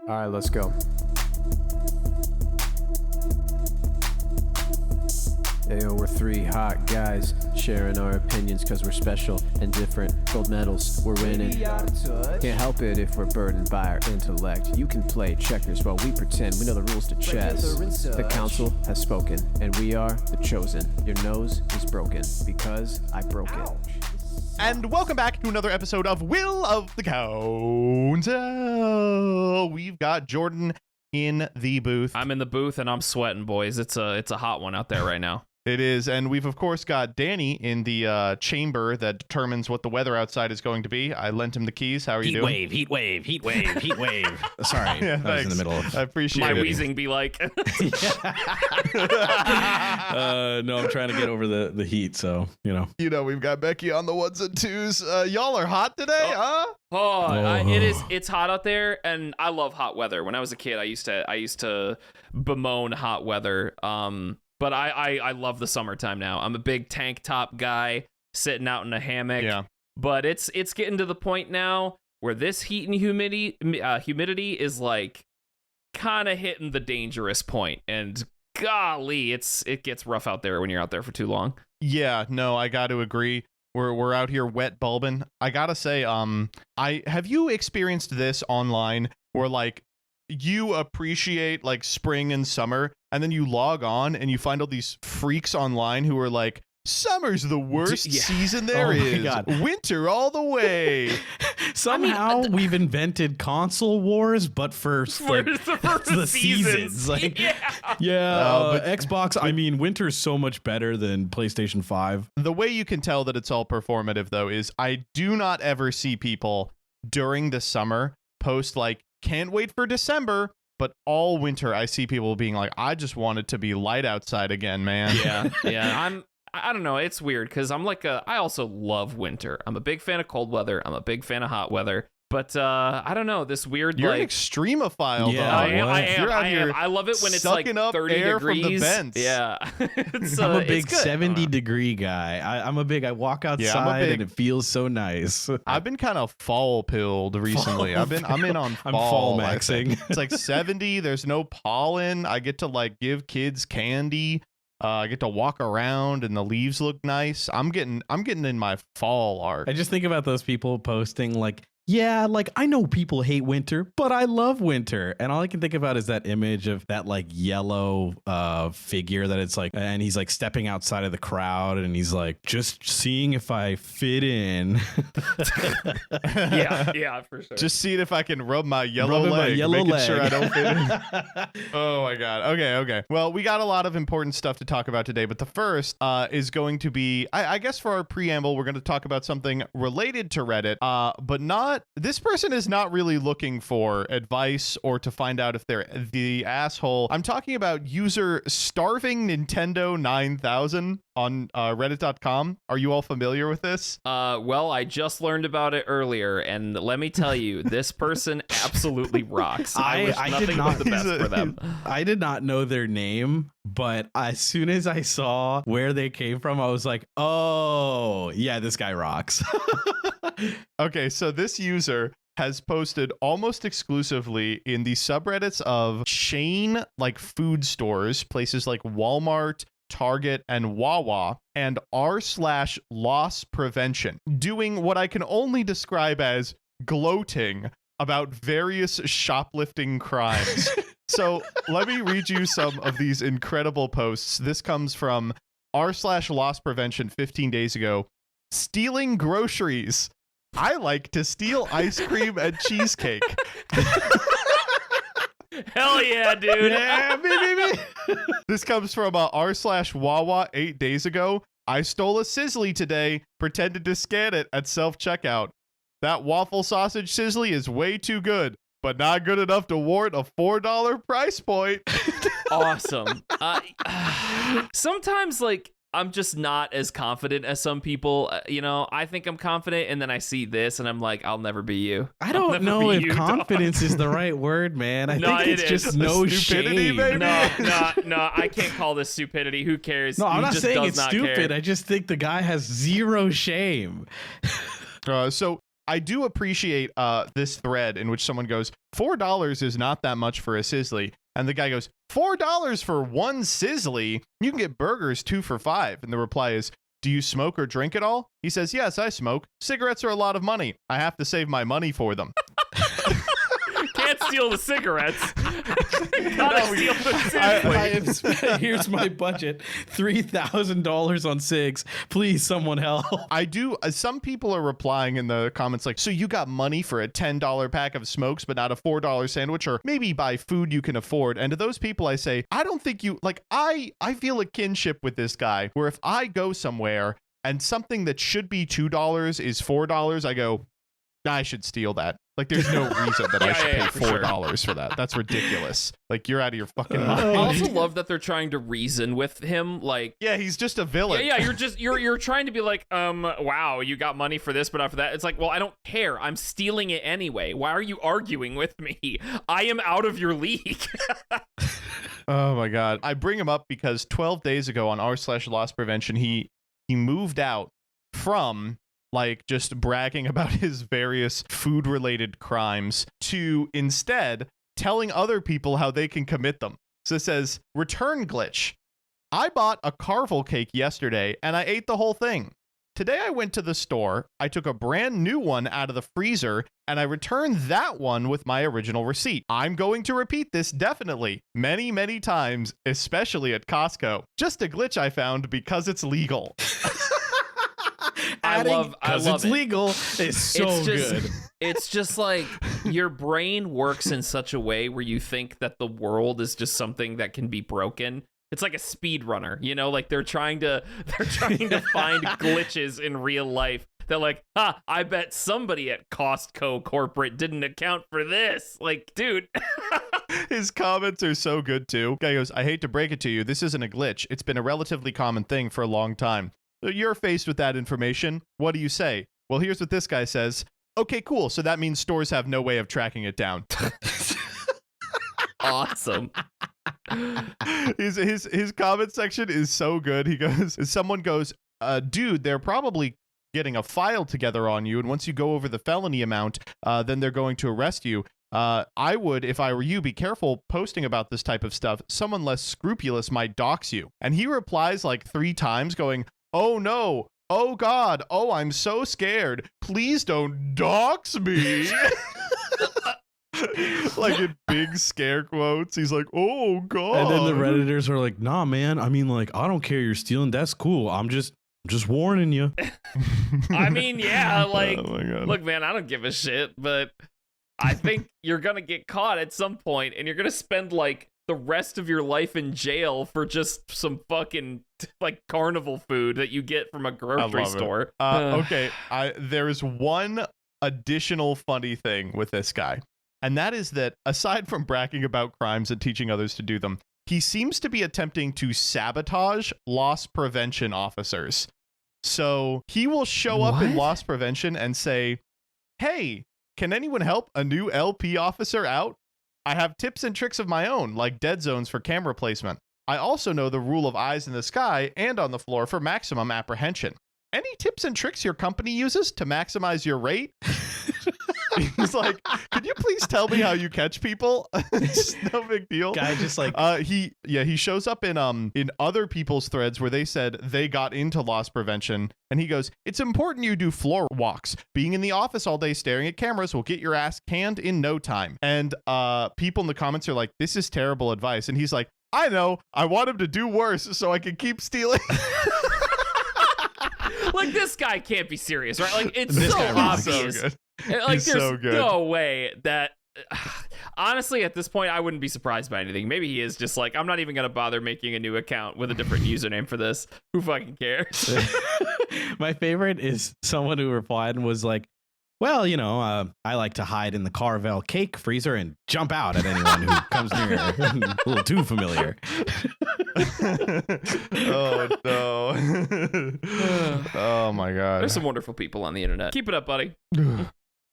All right, let's go. Ayo, we're three hot guys sharing our opinions because we're special and different. Gold medals, we're winning. Can't help it if we're burdened by our intellect. You can play checkers while we pretend we know the rules to chess. The council has spoken, and we are the chosen. Your nose is broken because I broke it. And welcome back to another episode of Will of the Council. We've got Jordan in the booth. I'm in the booth and I'm sweating, boys. It's a hot one out there right now. It is, and we've of course got Danny in the chamber that determines what the weather outside is going to be. I lent him the keys. How are you doing? Heat wave. Sorry, Yeah, I was in the thanks. middle of. I appreciate My it. wheezing be like, No, I'm trying to get over the heat, so You know, we've got Becky on the ones and twos. Y'all are hot today, huh? it's hot out there, and I love hot weather. When I was a kid, I used to bemoan hot weather. But I love the summertime now. I'm a big tank top guy sitting out in a hammock. Yeah. But it's getting to the point now where this heat and humidity is like kind of hitting the dangerous point. And golly, it gets rough out there when you're out there for too long. Yeah, no, I got to agree. We're out here wet bulbing. I gotta say, have you experienced this online where like you appreciate like spring and summer, and then you log on and you find all these freaks online who are like, summer's the worst season there is. God. Winter all the way. somehow we've invented console wars, but for the seasons. Like, but Xbox. I mean, winter's so much better than PlayStation 5. The way you can tell that it's all performative though is I do not ever see people during the summer post like, can't wait for December, but all winter I see people being like, I just want it to be light outside again, man. Yeah. I don't know. It's weird because I also love winter. I'm a big fan of cold weather. I'm a big fan of hot weather. But I don't know, this weird You're like an extremophile, Yeah, though. I am. You're out here I love it when it's like sucking up 30 air degrees. from the vents. Yeah. I'm a big it's good. 70-degree guy. I walk outside and it feels so nice. I've been kind of fall pilled recently. I'm in on fall. I'm fall I think. maxing. It's like 70. There's no pollen. I get to like give kids candy. I get to walk around and the leaves look nice. I'm getting in my fall art. I just think about those people posting like, yeah, like I know people hate winter, but I love winter. And all I can think about is that image of that like yellow figure that it's like, and he's like stepping outside of the crowd and he's like, just seeing if I fit in. Yeah, for sure. Just seeing if I can rub my yellow leg, making sure I don't fit in. Oh my God. Okay. Well, we got a lot of important stuff to talk about today, but the first is going to be, I guess for our preamble, we're going to talk about something related to Reddit, but this person is not really looking for advice or to find out if they're the asshole. I'm talking about user Starving Nintendo 9000 on reddit.com. Are you all familiar with this? Well, I just learned about it earlier, and let me tell you, this person absolutely rocks. I wish nothing but the best for them. I did not know their name, but as soon as I saw where they came from, I was like, oh, yeah, this guy rocks. Okay, so this user has posted almost exclusively in the subreddits of chain like food stores, places like Walmart, Target, and Wawa, and r/loss prevention, doing what I can only describe as gloating about various shoplifting crimes. So let me read you some of these incredible posts. This comes from r/loss prevention 15 days ago. Stealing groceries. I like to steal ice cream and cheesecake. Hell yeah, dude. Yeah, baby. This comes from r/Wawa 8 days ago. I stole a Sizzly today, pretended to scan it at self-checkout. That waffle sausage Sizzly is way too good, but not good enough to warrant a $4 price point. Awesome. Sometimes, like, I'm just not as confident as some people. I think I'm confident, and then I see this, and I'm like, I'll never be you. I don't know if confidence is the right word, man. I think it's just no Stupidity, shame. baby. No, I can't call this stupidity. Who cares? No, I'm He not just saying does it's not stupid. care. I just think the guy has zero shame. So I do appreciate this thread in which someone goes, $4 is not that much for a Sizzly. And the guy goes, $4 for one Sizzly? You can get burgers 2 for $5. And the reply is, do you smoke or drink at all? He says, yes, I smoke. Cigarettes are a lot of money. I have to save my money for them. Can't steal the cigarettes. Gotta steal the Sizzly. Here's my budget: $3,000 on cigs. Please, someone help. I do. Some people are replying in the comments like, so you got money for a $10 pack of smokes, but not a $4 sandwich, or maybe buy food you can afford. And to those people, I say, I don't think you like, I feel a kinship with this guy where if I go somewhere and something that should be $2 is $4, I go, I should steal that. Like, there's no reason that I should pay $4 for that. That's ridiculous. Like, you're out of your fucking mind. I also love that they're trying to reason with him. Like, yeah, he's just a villain. Yeah, you're trying to be like, wow, you got money for this, but not for that. It's like, well, I don't care. I'm stealing it anyway. Why are you arguing with me? I am out of your league. Oh my God. I bring him up because 12 days ago on r/loss prevention, he moved out from like just bragging about his various food related crimes to instead telling other people how they can commit them. So it says, return glitch. I bought a Carvel cake yesterday and I ate the whole thing. Today I went to the store, I took a brand new one out of the freezer and I returned that one with my original receipt. I'm going to repeat this definitely many, many times, especially at Costco. Just a glitch I found because it's legal. I love it's it. legal. It's so good. It's just like your brain works in such a way where you think that the world is just something that can be broken. It's like a speed runner, you know, like they're trying to find glitches in real life. They're like, I bet somebody at Costco corporate didn't account for this. Like, dude. His comments are so good too. Guy goes, I hate to break it to you. This isn't a glitch. It's been a relatively common thing for a long time. You're faced with that information. What do you say? Well, here's what this guy says. Okay, cool. So that means stores have no way of tracking it down. Awesome. His comment section is so good. He goes, someone goes, dude, they're probably getting a file together on you. And once you go over the felony amount, then they're going to arrest you. I would, if I were you, be careful posting about this type of stuff. Someone less scrupulous might dox you. And he replies like 3 times going, oh no, oh God, oh, I'm so scared. Please don't dox me. Like in big scare quotes. He's like, oh God. And then the Redditors are like, nah, man. I mean, like, I don't care you're stealing. That's cool. I'm just warning you. I mean, yeah, like, oh my God. Look, man, I don't give a shit, but I think you're going to get caught at some point and you're going to spend like the rest of your life in jail for just some fucking like carnival food that you get from a grocery store. Okay, there is one additional funny thing with this guy, and that is that aside from bragging about crimes and teaching others to do them, he seems to be attempting to sabotage loss prevention officers. So he will show up in loss prevention and say, hey, can anyone help a new LP officer out? I have tips and tricks of my own, like dead zones for camera placement. I also know the rule of eyes in the sky and on the floor for maximum apprehension. Any tips and tricks your company uses to maximize your rate? He's like, could you please tell me how you catch people? It's no big deal. Guy just like he shows up in other people's threads where they said they got into loss prevention, and he goes, it's important you do floor walks. Being in the office all day staring at cameras will get your ass canned in no time. And people in the comments are like, this is terrible advice. And he's like, I know, I want him to do worse so I can keep stealing. Like, this guy can't be serious, right? Like, it's This so guy was obvious. so good. Like, He's there's so good. no way that. Honestly, at this point, I wouldn't be surprised by anything. Maybe he is just like, I'm not even going to bother making a new account with a different username for this. Who fucking cares? My favorite is someone who replied and was like, well, you know, I like to hide in the Carvel cake freezer and jump out at anyone who comes near. A little too familiar. Oh, no. Oh, my God. There's some wonderful people on the internet. Keep it up, buddy.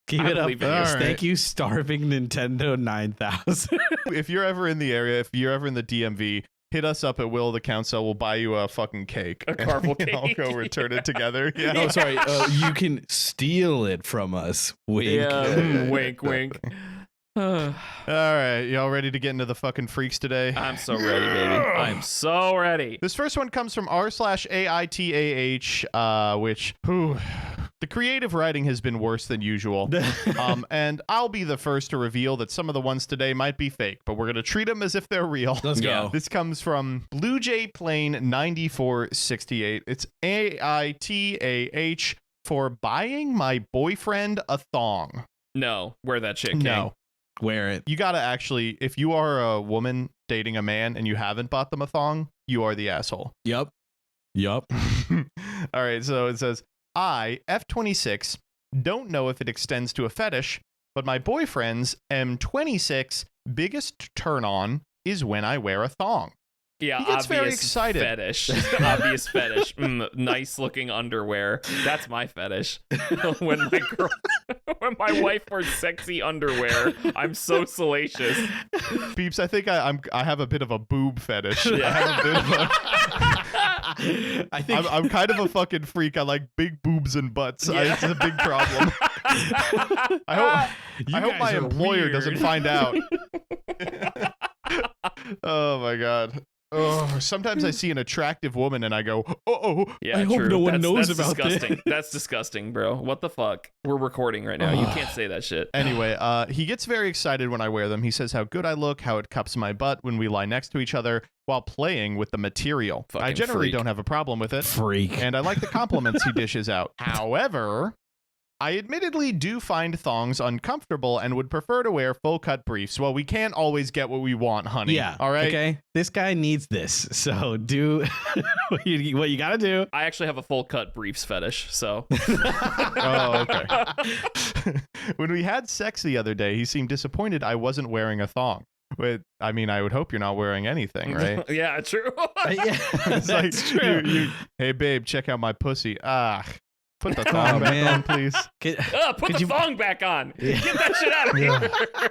Keep I it up. believe in you. Yes. All right. Thank you, Starving Nintendo 9000. If you're ever in the area, if you're ever in the DMV, hit us up at Will the Council. We'll buy you a fucking cake. A Carvel and I'll cake. go return it together. Yeah. Oh, sorry. You can steal it from us. Wink. Yeah, wink, wink. All right, y'all ready to get into the fucking freaks today? I'm so ready, baby. I'm so ready. This first one comes from r/AITAH, which, the creative writing has been worse than usual. And I'll be the first to reveal that some of the ones today might be fake, but we're going to treat them as if they're real. Let's go. This comes from Blue Jay Plane 9468. It's AITAH for buying my boyfriend a thong. No, wear that shit, King. No. Wear it. You got to actually, if you are a woman dating a man and you haven't bought them a thong, you are the asshole. Yup. All right, so it says, I, F26, don't know if it extends to a fetish, but my boyfriend's M26 biggest turn on is when I wear a thong. Yeah, He gets very excited. Fetish. Obvious fetish. Nice looking underwear. That's my fetish. when my wife wears sexy underwear, I'm so salacious. Peeps, I think I have a bit of a boob fetish. Yeah. I have a bit of a, I think I'm kind of a fucking freak. I like big boobs and butts. Yeah. It's a big problem. I hope my employer doesn't find out. Oh my god. Oh, sometimes I see an attractive woman and I go, Yeah, I hope true. no one knows that's about disgusting. this. That's disgusting, bro. What the fuck? We're recording right now. You can't say that shit. Anyway, he gets very excited when I wear them. He says how good I look, how it cups my butt when we lie next to each other while playing with the material. I Fucking generally freak. don't have a problem with it. freak. And I like the compliments he dishes out. However, I admittedly do find thongs uncomfortable and would prefer to wear full cut briefs. Well, we can't always get what we want, honey. Yeah. All right. Okay. This guy needs this. So do what you got to do. I actually have a full cut briefs fetish, so Oh, okay. When we had sex the other day, he seemed disappointed I wasn't wearing a thong. But, I mean, I would hope you're not wearing anything, right? yeah, true. Yeah, It's like, that's true. hey, babe, check out my pussy. Put the Oh, thong back man. on, please. Put Could the you- thong back on. Yeah. Get that shit out of here.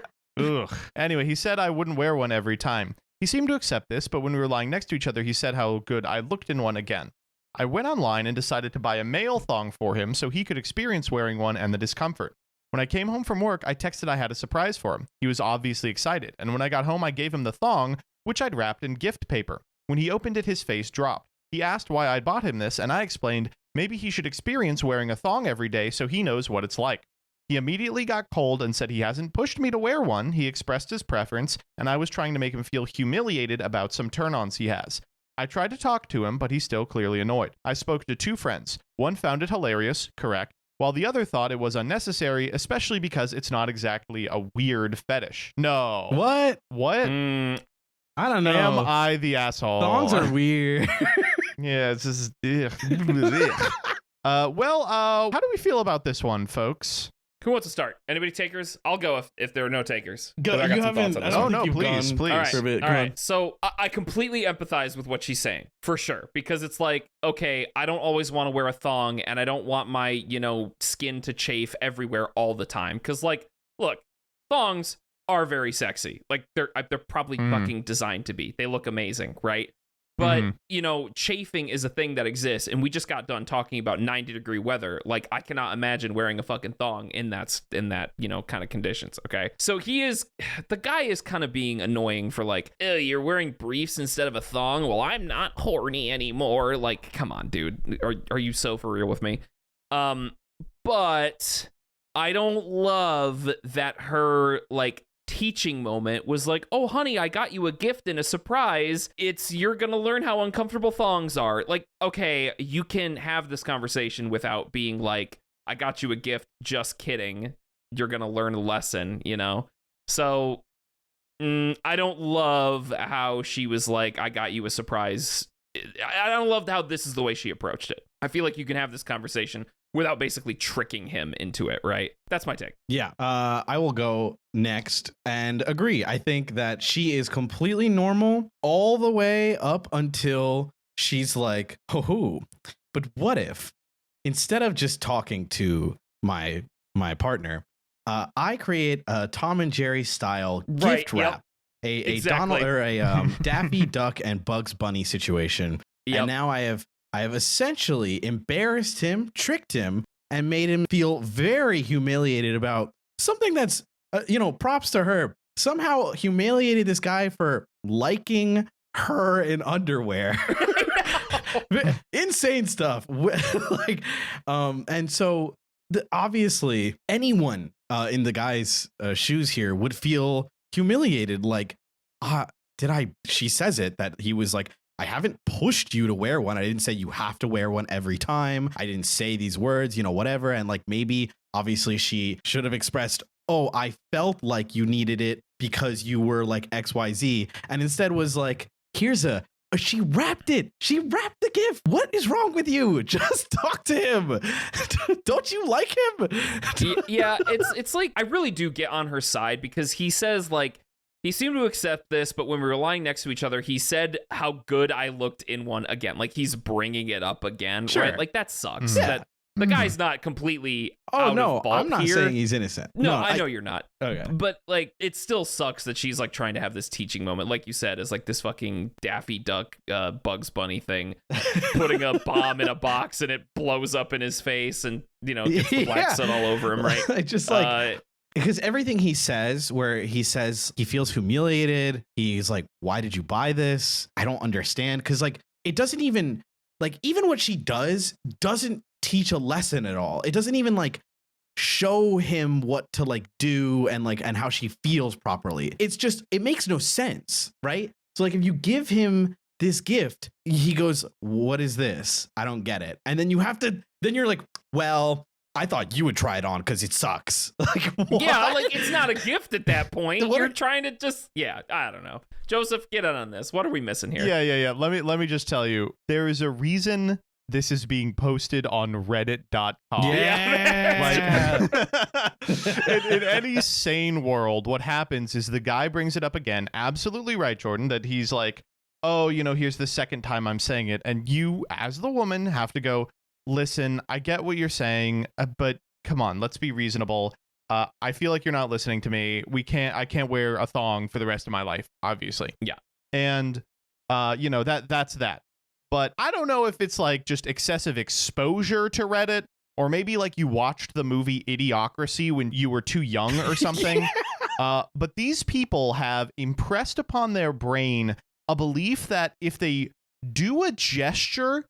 Ugh. Anyway, he said I wouldn't wear one every time. He seemed to accept this, but when we were lying next to each other, he said how good I looked in one again. I went online and decided to buy a male thong for him so he could experience wearing one and the discomfort. When I came home from work, I texted I had a surprise for him. He was obviously excited, and when I got home, I gave him the thong, which I'd wrapped in gift paper. When he opened it, his face dropped. He asked why I'd bought him this, and I explained maybe he should experience wearing a thong every day so he knows what it's like. He immediately got cold and said he hasn't pushed me to wear one. He expressed his preference, and I was trying to make him feel humiliated about some turn-ons he has. I tried to talk to him, but he's still clearly annoyed. I spoke to two friends. One found it hilarious, correct, while the other thought it was unnecessary, especially because it's not exactly a weird fetish. No. What? What? I don't know. Am I the asshole? Thongs are weird. Yeah, it's just. Ugh. How do we feel about this one, folks? Who wants to start? Anybody takers? I'll go if there are no takers. Go- But I got you some haven't- thoughts on I this don't one. Oh, think no, you've please, gone please. All right, for a bit. all Go right. on. So I completely empathize with what she's saying, for sure, because it's like, okay, I don't always want to wear a thong, and I don't want my, skin to chafe everywhere all the time. Because, like, look, thongs are very sexy. Like, they're probably fucking designed to be. They look amazing, right? But, chafing is a thing that exists, and we just got done talking about 90-degree weather. Like, I cannot imagine wearing a fucking thong in that kind of conditions, okay? So the guy is kind of being annoying for like, you're wearing briefs instead of a thong? Well, I'm not horny anymore. Like, come on, dude. Are you so for real with me? But I don't love that her, like, teaching moment was like, oh honey, I got you a gift and a surprise. You're gonna learn how uncomfortable thongs are. Like, okay, you can have this conversation without being like, I got you a gift, just kidding, you're gonna learn a lesson, So I don't love how she was like, I got you a surprise. I don't love how this is the way she approached it. I feel like you can have this conversation without basically tricking him into it, right? That's my take. Yeah, I will go next and agree. I think that she is completely normal all the way up until she's like, oh, but what if instead of just talking to my partner, I create a Tom and Jerry style gift Right, yep. wrap a Donald or a Daffy Duck and Bugs Bunny situation. Yep. And now I have essentially embarrassed him, tricked him, and made him feel very humiliated about something that's, props to her. Somehow humiliated this guy for liking her in underwear. Insane stuff. And so obviously anyone in the guy's shoes here would feel humiliated. Like, she says it that he was like, I haven't pushed you to wear one. I didn't say you have to wear one every time. I didn't say these words, whatever. And like, maybe obviously she should have expressed, oh, I felt like you needed it because you were like XYZ. And instead was like, she wrapped it. She wrapped the gift. What is wrong with you? Just talk to him. Don't you like him? Yeah, it's like, I really do get on her side because he says like, he seemed to accept this, but when we were lying next to each other, he said how good I looked in one again. Like he's bringing it up again, Sure. right? Like that sucks. Yeah. That the guy's not completely Oh out no, of fault I'm not here. saying he's innocent. No, I know you're not. Okay. But like, it still sucks that she's like trying to have this teaching moment, like you said, is like this fucking Daffy Duck, Bugs Bunny thing, putting a bomb in a box and it blows up in his face and gets the black sun all over him, right? Just like. Because everything he says, where he says he feels humiliated, he's like, why did you buy this? I don't understand. Because like, it doesn't even what she does doesn't teach a lesson at all. It doesn't even like show him what to like do and how she feels properly. It's just, it makes no sense, right? So like, if you give him this gift, he goes, what is this? I don't get it. And then then you're like, well, I thought you would try it on because it sucks. Like, what? Yeah, like it's not a gift at that point. You're trying to I don't know. Joseph, get in on this. What are we missing here? Yeah. Let me just tell you, there is a reason this is being posted on reddit.com. Yeah. In any sane world, what happens is the guy brings it up again. Absolutely right, Jordan, that he's like, oh, here's the second time I'm saying it. And you, as the woman, have to go, listen, I get what you're saying, but come on, let's be reasonable. I feel like you're not listening to me. I can't wear a thong for the rest of my life, obviously. Yeah. And, that's that. But I don't know if it's like just excessive exposure to Reddit, or maybe like you watched the movie Idiocracy when you were too young or something. But these people have impressed upon their brain a belief that if they do a gesture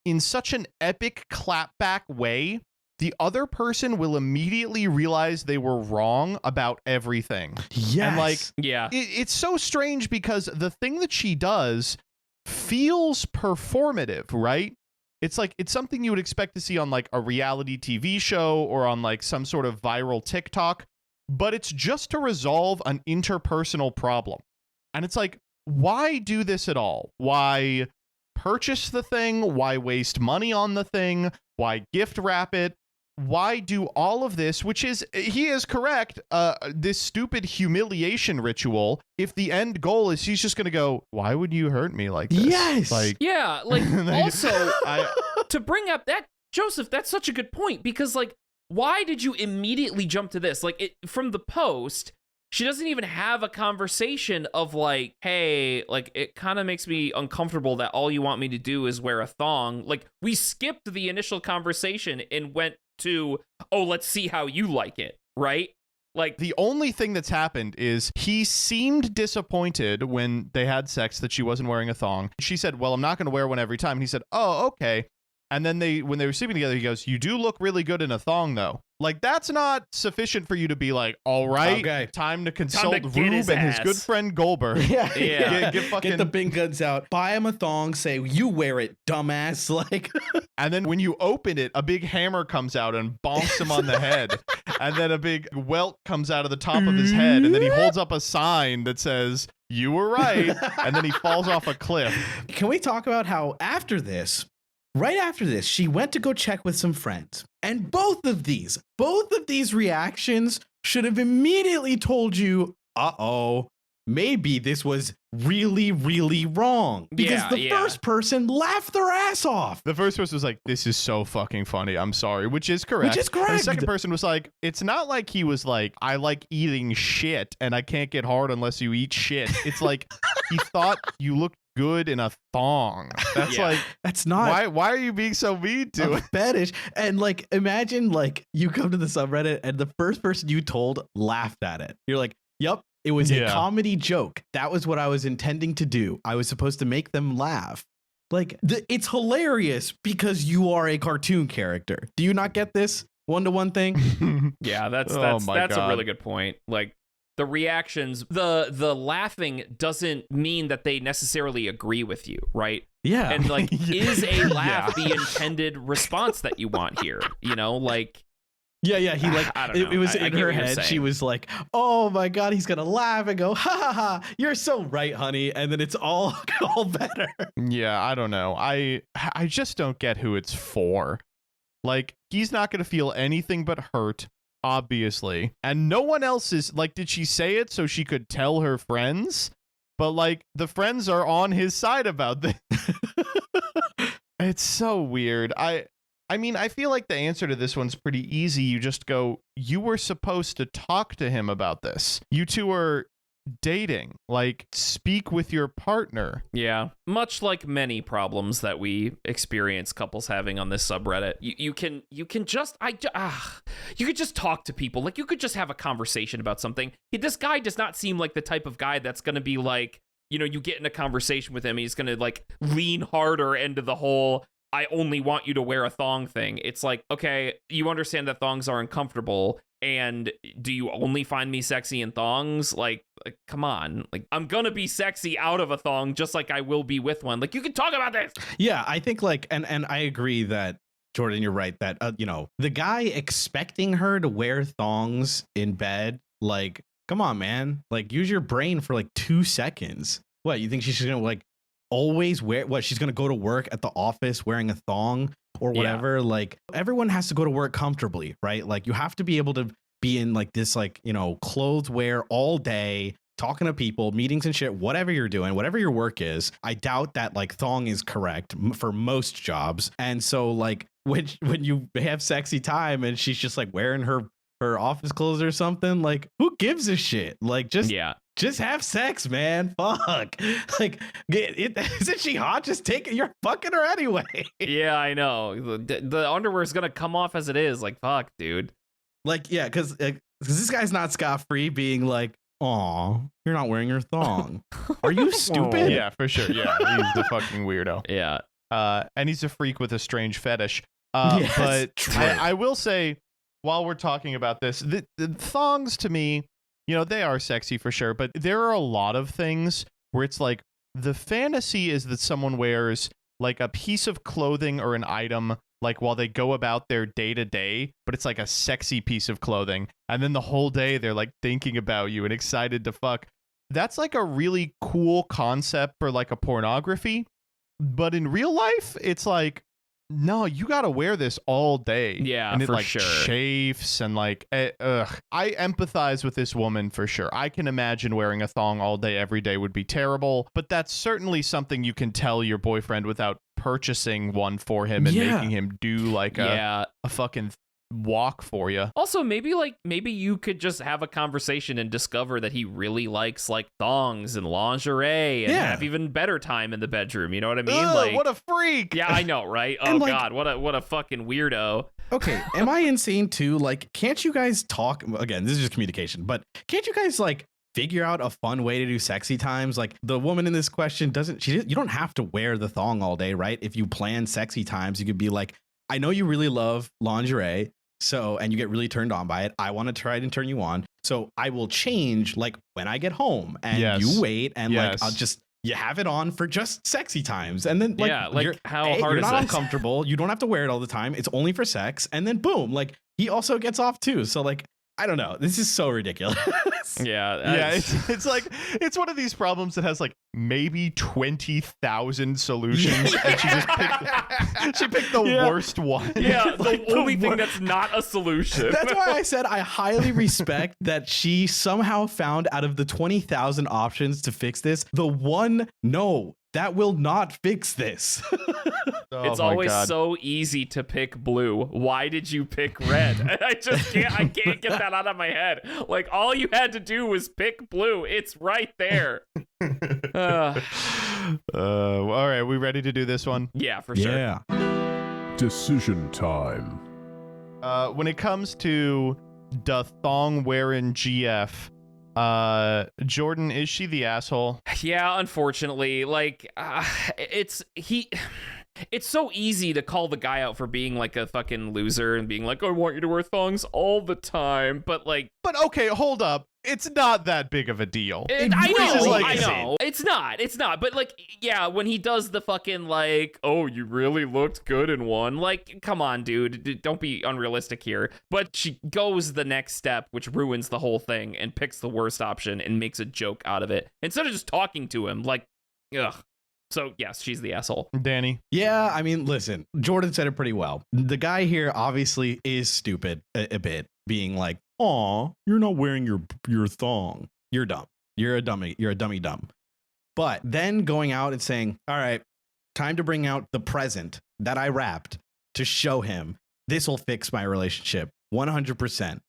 in such an epic clapback way, the other person will immediately realize they were wrong about everything. Yes. And like, yeah, it's so strange because the thing that she does feels performative, right? It's like, it's something you would expect to see on like a reality TV show or on like some sort of viral TikTok, but it's just to resolve an interpersonal problem. And it's like, why do this at all? Why purchase the thing? Why waste money on the thing? Why gift wrap it? Why do all of this, which is, he is correct, this stupid humiliation ritual, if the end goal is he's just going to go, why would you hurt me like this? Yes. Like, yeah, like also to bring up that, Joseph, that's such a good point, because like, why did you immediately jump to this? Like, from the post, she doesn't even have a conversation of like, hey, like, it kind of makes me uncomfortable that all you want me to do is wear a thong. Like, we skipped the initial conversation and went to, oh, let's see how you like it, right? Like, the only thing that's happened is he seemed disappointed when they had sex that she wasn't wearing a thong. She said, well, I'm not going to wear one every time. And he said, oh, okay. And then when they were sleeping together, he goes, you do look really good in a thong, though. Like, that's not sufficient for you to be like, all right, okay, time to consult Rube and his good friend Goldberg. Yeah. Get the big guns out. Buy him a thong. Say, you wear it, dumbass. Like, and then when you open it, a big hammer comes out and bonks him on the head. And then a big welt comes out of the top of his head. And then he holds up a sign that says, you were right. And then he falls off a cliff. Can we talk about how right after this, she went to go check with some friends. And both of these reactions should have immediately told you, uh-oh, maybe this was really, really wrong because the first person laughed their ass off. The first person was like, this is so fucking funny. I'm sorry, which is correct. And the second person was like, it's not like he was like, I like eating shit and I can't get hard unless you eat shit. It's like he thought you looked good in a thong. That's like, that's not why are you being so mean to it? Fetish. And like, imagine like you come to the subreddit and the first person you told laughed at it. You're like, yep. It was a comedy joke. That was what I was intending to do. I was supposed to make them laugh. Like, it's hilarious because you are a cartoon character. Do you not get this one-to-one thing? Yeah, that's a really good point. Like, the reactions, the laughing doesn't mean that they necessarily agree with you, right? Yeah. And like, is a laugh the intended response that you want here? You know, like. Yeah, he like I don't know. It was in her head. She was like, "Oh my god, he's gonna laugh and go, ha ha ha! You're so right, honey." And then it's all better. Yeah, I don't know. I just don't get who it's for. Like, he's not gonna feel anything but hurt, obviously, and no one else is. Like, did she say it so she could tell her friends? But like, the friends are on his side about this. It's so weird. I mean, I feel like the answer to this one's pretty easy. You just go, you were supposed to talk to him about this. You two are dating. Like, speak with your partner. Yeah. Much like many problems that we experience couples having on this subreddit. You can just you could just talk to people. Like, you could just have a conversation about something. This guy does not seem like the type of guy that's going to be like, you know, you get in a conversation with him, he's going to like lean harder into the whole I only want you to wear a thong thing. It's like, okay, you understand that thongs are uncomfortable, and do you only find me sexy in thongs? Like come on. Like, I'm gonna be sexy out of a thong just like I will be with one. Like, you can talk about this. Yeah, I think like, and I agree that, Jordan, you're right, that, you know, the guy expecting her to wear thongs in bed, like, come on, man. Like, use your brain for like 2 seconds. What, you think she's gonna like always wear what? She's gonna go to work at the office wearing a thong or whatever. Yeah. Like, everyone has to go to work comfortably, right? Like, you have to be able to be in like this, like, you know, clothes wear all day, talking to people, meetings and shit, whatever you're doing, whatever your work is. I doubt that like thong is correct for most jobs. And so like when you have sexy time and she's just like wearing her office clothes or something, like, who gives a shit? Like, just have sex, man. Fuck. Like, isn't she hot? Just take it. You're fucking her anyway. Yeah, I know. The underwear is gonna come off as it is. Like, fuck, dude. Like, yeah, because this guy's not scot-free being like, aw, you're not wearing your thong. Are you stupid? Yeah, for sure. Yeah, he's the fucking weirdo. Yeah. And he's a freak with a strange fetish. Yes, but I will say, while we're talking about this, the thongs to me, you know, they are sexy for sure, but there are a lot of things where it's like the fantasy is that someone wears like a piece of clothing or an item like while they go about their day to day, but it's like a sexy piece of clothing. And then the whole day they're like thinking about you and excited to fuck. That's like a really cool concept for like a pornography. But in real life, it's like, no, you gotta wear this all day. Yeah, and it for like sure. chafes and like, I empathize with this woman for sure. I can imagine wearing a thong all day every day would be terrible, but that's certainly something you can tell your boyfriend without purchasing one for him and making him do like a fucking walk for you. Also, maybe you could just have a conversation and discover that he really likes like thongs and lingerie and have even better time in the bedroom. You know what I mean? Ugh, like, what a freak. Yeah, I know, right? Oh like, god, what a fucking weirdo. Okay, am I insane too? Like, can't you guys talk? Again, this is just communication, but can't you guys like figure out a fun way to do sexy times? Like, the woman in this question you don't have to wear the thong all day, right? If you plan sexy times, you could be like, I know you really love lingerie, so, and you get really turned on by it. I want to try and turn you on. So I will change like when I get home, and you wait, and like I'll just, you have it on for just sexy times. And then like, how hard you're is not this? uncomfortable. You don't have to wear it all the time. It's only for sex. And then boom, like he also gets off too. So like, I don't know. This is so ridiculous. Yeah, it's like it's one of these problems that has like maybe 20,000 solutions, and she picked the worst one. yeah. Like The only thing that's not a solution. That's why I said I highly respect that she somehow found out of the 20,000 options to fix this, the one no, that will not fix this. It's always so easy to pick blue. Why did you pick red? I can't get that out of my head. Like, all you had to do was pick blue. It's right there. All right, we ready to do this one? Yeah, for sure. Yeah. Decision time. When it comes to the thong wearing GF, Jordan, is she the asshole? Yeah, unfortunately, like it's so easy to call the guy out for being like a fucking loser and being like, I want you to wear thongs all the time, but like, But okay, hold up. It's not that big of a deal. I know. It's not. But like, yeah, when he does the fucking like, oh, you really looked good in one. Like, come on, dude. Don't be unrealistic here. But she goes the next step, which ruins the whole thing, and picks the worst option and makes a joke out of it instead of just talking to him. Like, ugh. So yes, she's the asshole. Danny. Yeah, I mean, listen, Jordan said it pretty well. The guy here obviously is stupid a bit, being like, "Aw, you're not wearing your thong. You're dumb. You're a dummy. You're a dummy dumb." But then going out and saying, "All right, time to bring out the present that I wrapped to show him this will fix my relationship 100%."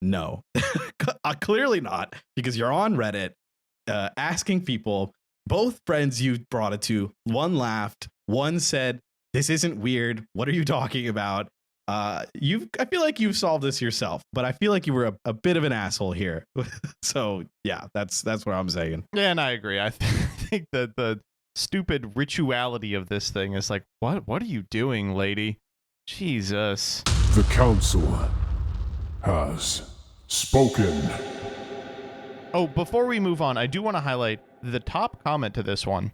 No, clearly not, because you're on Reddit asking people. Both friends you brought it to, one laughed, one said, "This isn't weird. What are you talking about?" I feel like you've solved this yourself, but I feel like you were a bit of an asshole here. So yeah, that's what I'm saying. Yeah, and I agree. I think that the stupid rituality of this thing is like, what are you doing, lady? Jesus. The council has spoken. Oh, before we move on, I do want to highlight the top comment to this one.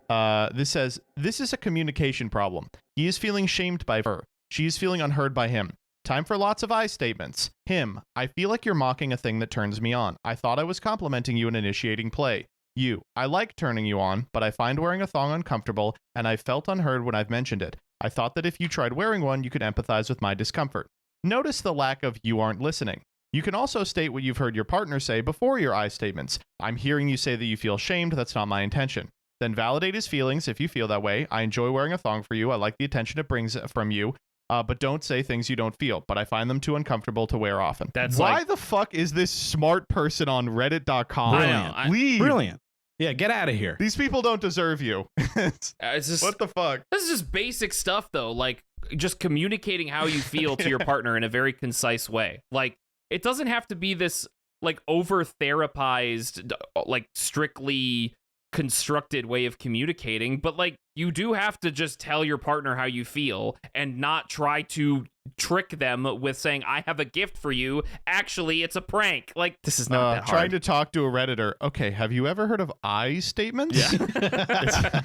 This says, "This is a communication problem. He is feeling shamed by her. She is feeling unheard by him. Time for lots of I statements. Him, I feel like you're mocking a thing that turns me on. I thought I was complimenting you and initiating play. You, I like turning you on, but I find wearing a thong uncomfortable, and I felt unheard when I've mentioned it. I thought that if you tried wearing one, you could empathize with my discomfort. Notice the lack of you aren't listening. You can also state what you've heard your partner say before your I statements. I'm hearing you say that you feel shamed. That's not my intention. Then validate his feelings if you feel that way. I enjoy wearing a thong for you. I like the attention it brings from you. But don't say things you don't feel. But I find them too uncomfortable to wear often." That's why like, the fuck is this smart person on Reddit.com? Brilliant. Leave. Brilliant. Yeah, get out of here. These people don't deserve you. it's just, What the fuck? this is just basic stuff though. Like, just communicating how you feel to your partner in a very concise way. Like, it doesn't have to be this like over therapized, like strictly constructed way of communicating, but like you do have to just tell your partner how you feel and not try to trick them with saying, I have a gift for you. Actually, it's a prank. Like, this is not that hard. Trying to talk to a Redditor. Okay, have you ever heard of I statements? Yeah.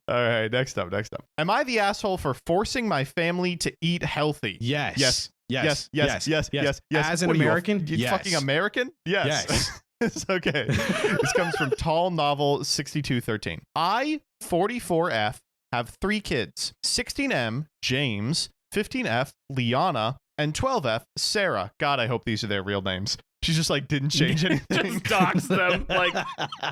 All right, next up. Am I the asshole for forcing my family to eat healthy? Yes. Yes. Yes. Yes. As an What are you, American, you yes. fucking American? Yes. It's okay. This comes from Tall Novel 6213. I, 44F, have 3 kids. 16M, James, 15F, Liana, and 12F, Sarah. God, I hope these are their real names. She's just like, didn't change anything. Just dox them. Like,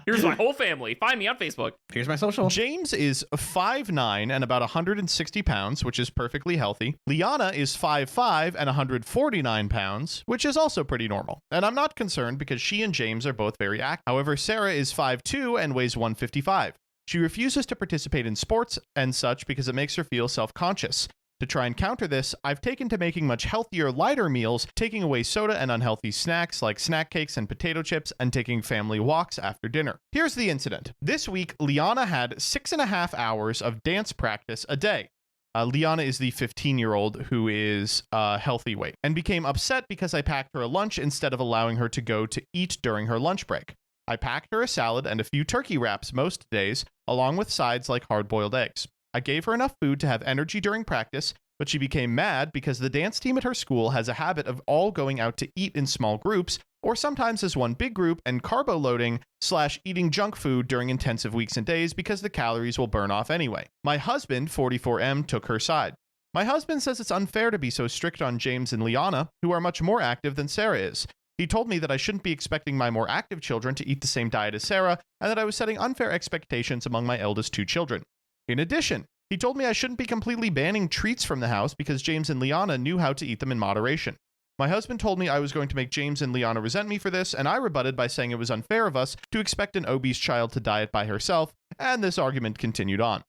here's my whole family. Find me on Facebook. Here's my social. James is 5'9" and about 160 pounds, which is perfectly healthy. Liana is 5'5" and 149 pounds, which is also pretty normal. And I'm not concerned because she and James are both very active. However, Sarah is 5'2" and weighs 155. She refuses to participate in sports and such because it makes her feel self-conscious. To try and counter this, I've taken to making much healthier, lighter meals, taking away soda and unhealthy snacks like snack cakes and potato chips, and taking family walks after dinner. Here's the incident. This week, Liana had 6.5 hours of dance practice a day. Liana is the 15-year-old who is healthy weight, and became upset because I packed her a lunch instead of allowing her to go to eat during her lunch break. I packed her a salad and a few turkey wraps most days, along with sides like hard-boiled eggs. I gave her enough food to have energy during practice, but she became mad because the dance team at her school has a habit of all going out to eat in small groups, or sometimes as one big group, and carbo loading / eating junk food during intensive weeks and days because the calories will burn off anyway. My husband, 44M, took her side. My husband says it's unfair to be so strict on James and Liana, who are much more active than Sarah is. He told me that I shouldn't be expecting my more active children to eat the same diet as Sarah, and that I was setting unfair expectations among my eldest 2 children. In addition, he told me I shouldn't be completely banning treats from the house because James and Liana knew how to eat them in moderation. My husband told me I was going to make James and Liana resent me for this, and I rebutted by saying it was unfair of us to expect an obese child to diet by herself, and this argument continued on.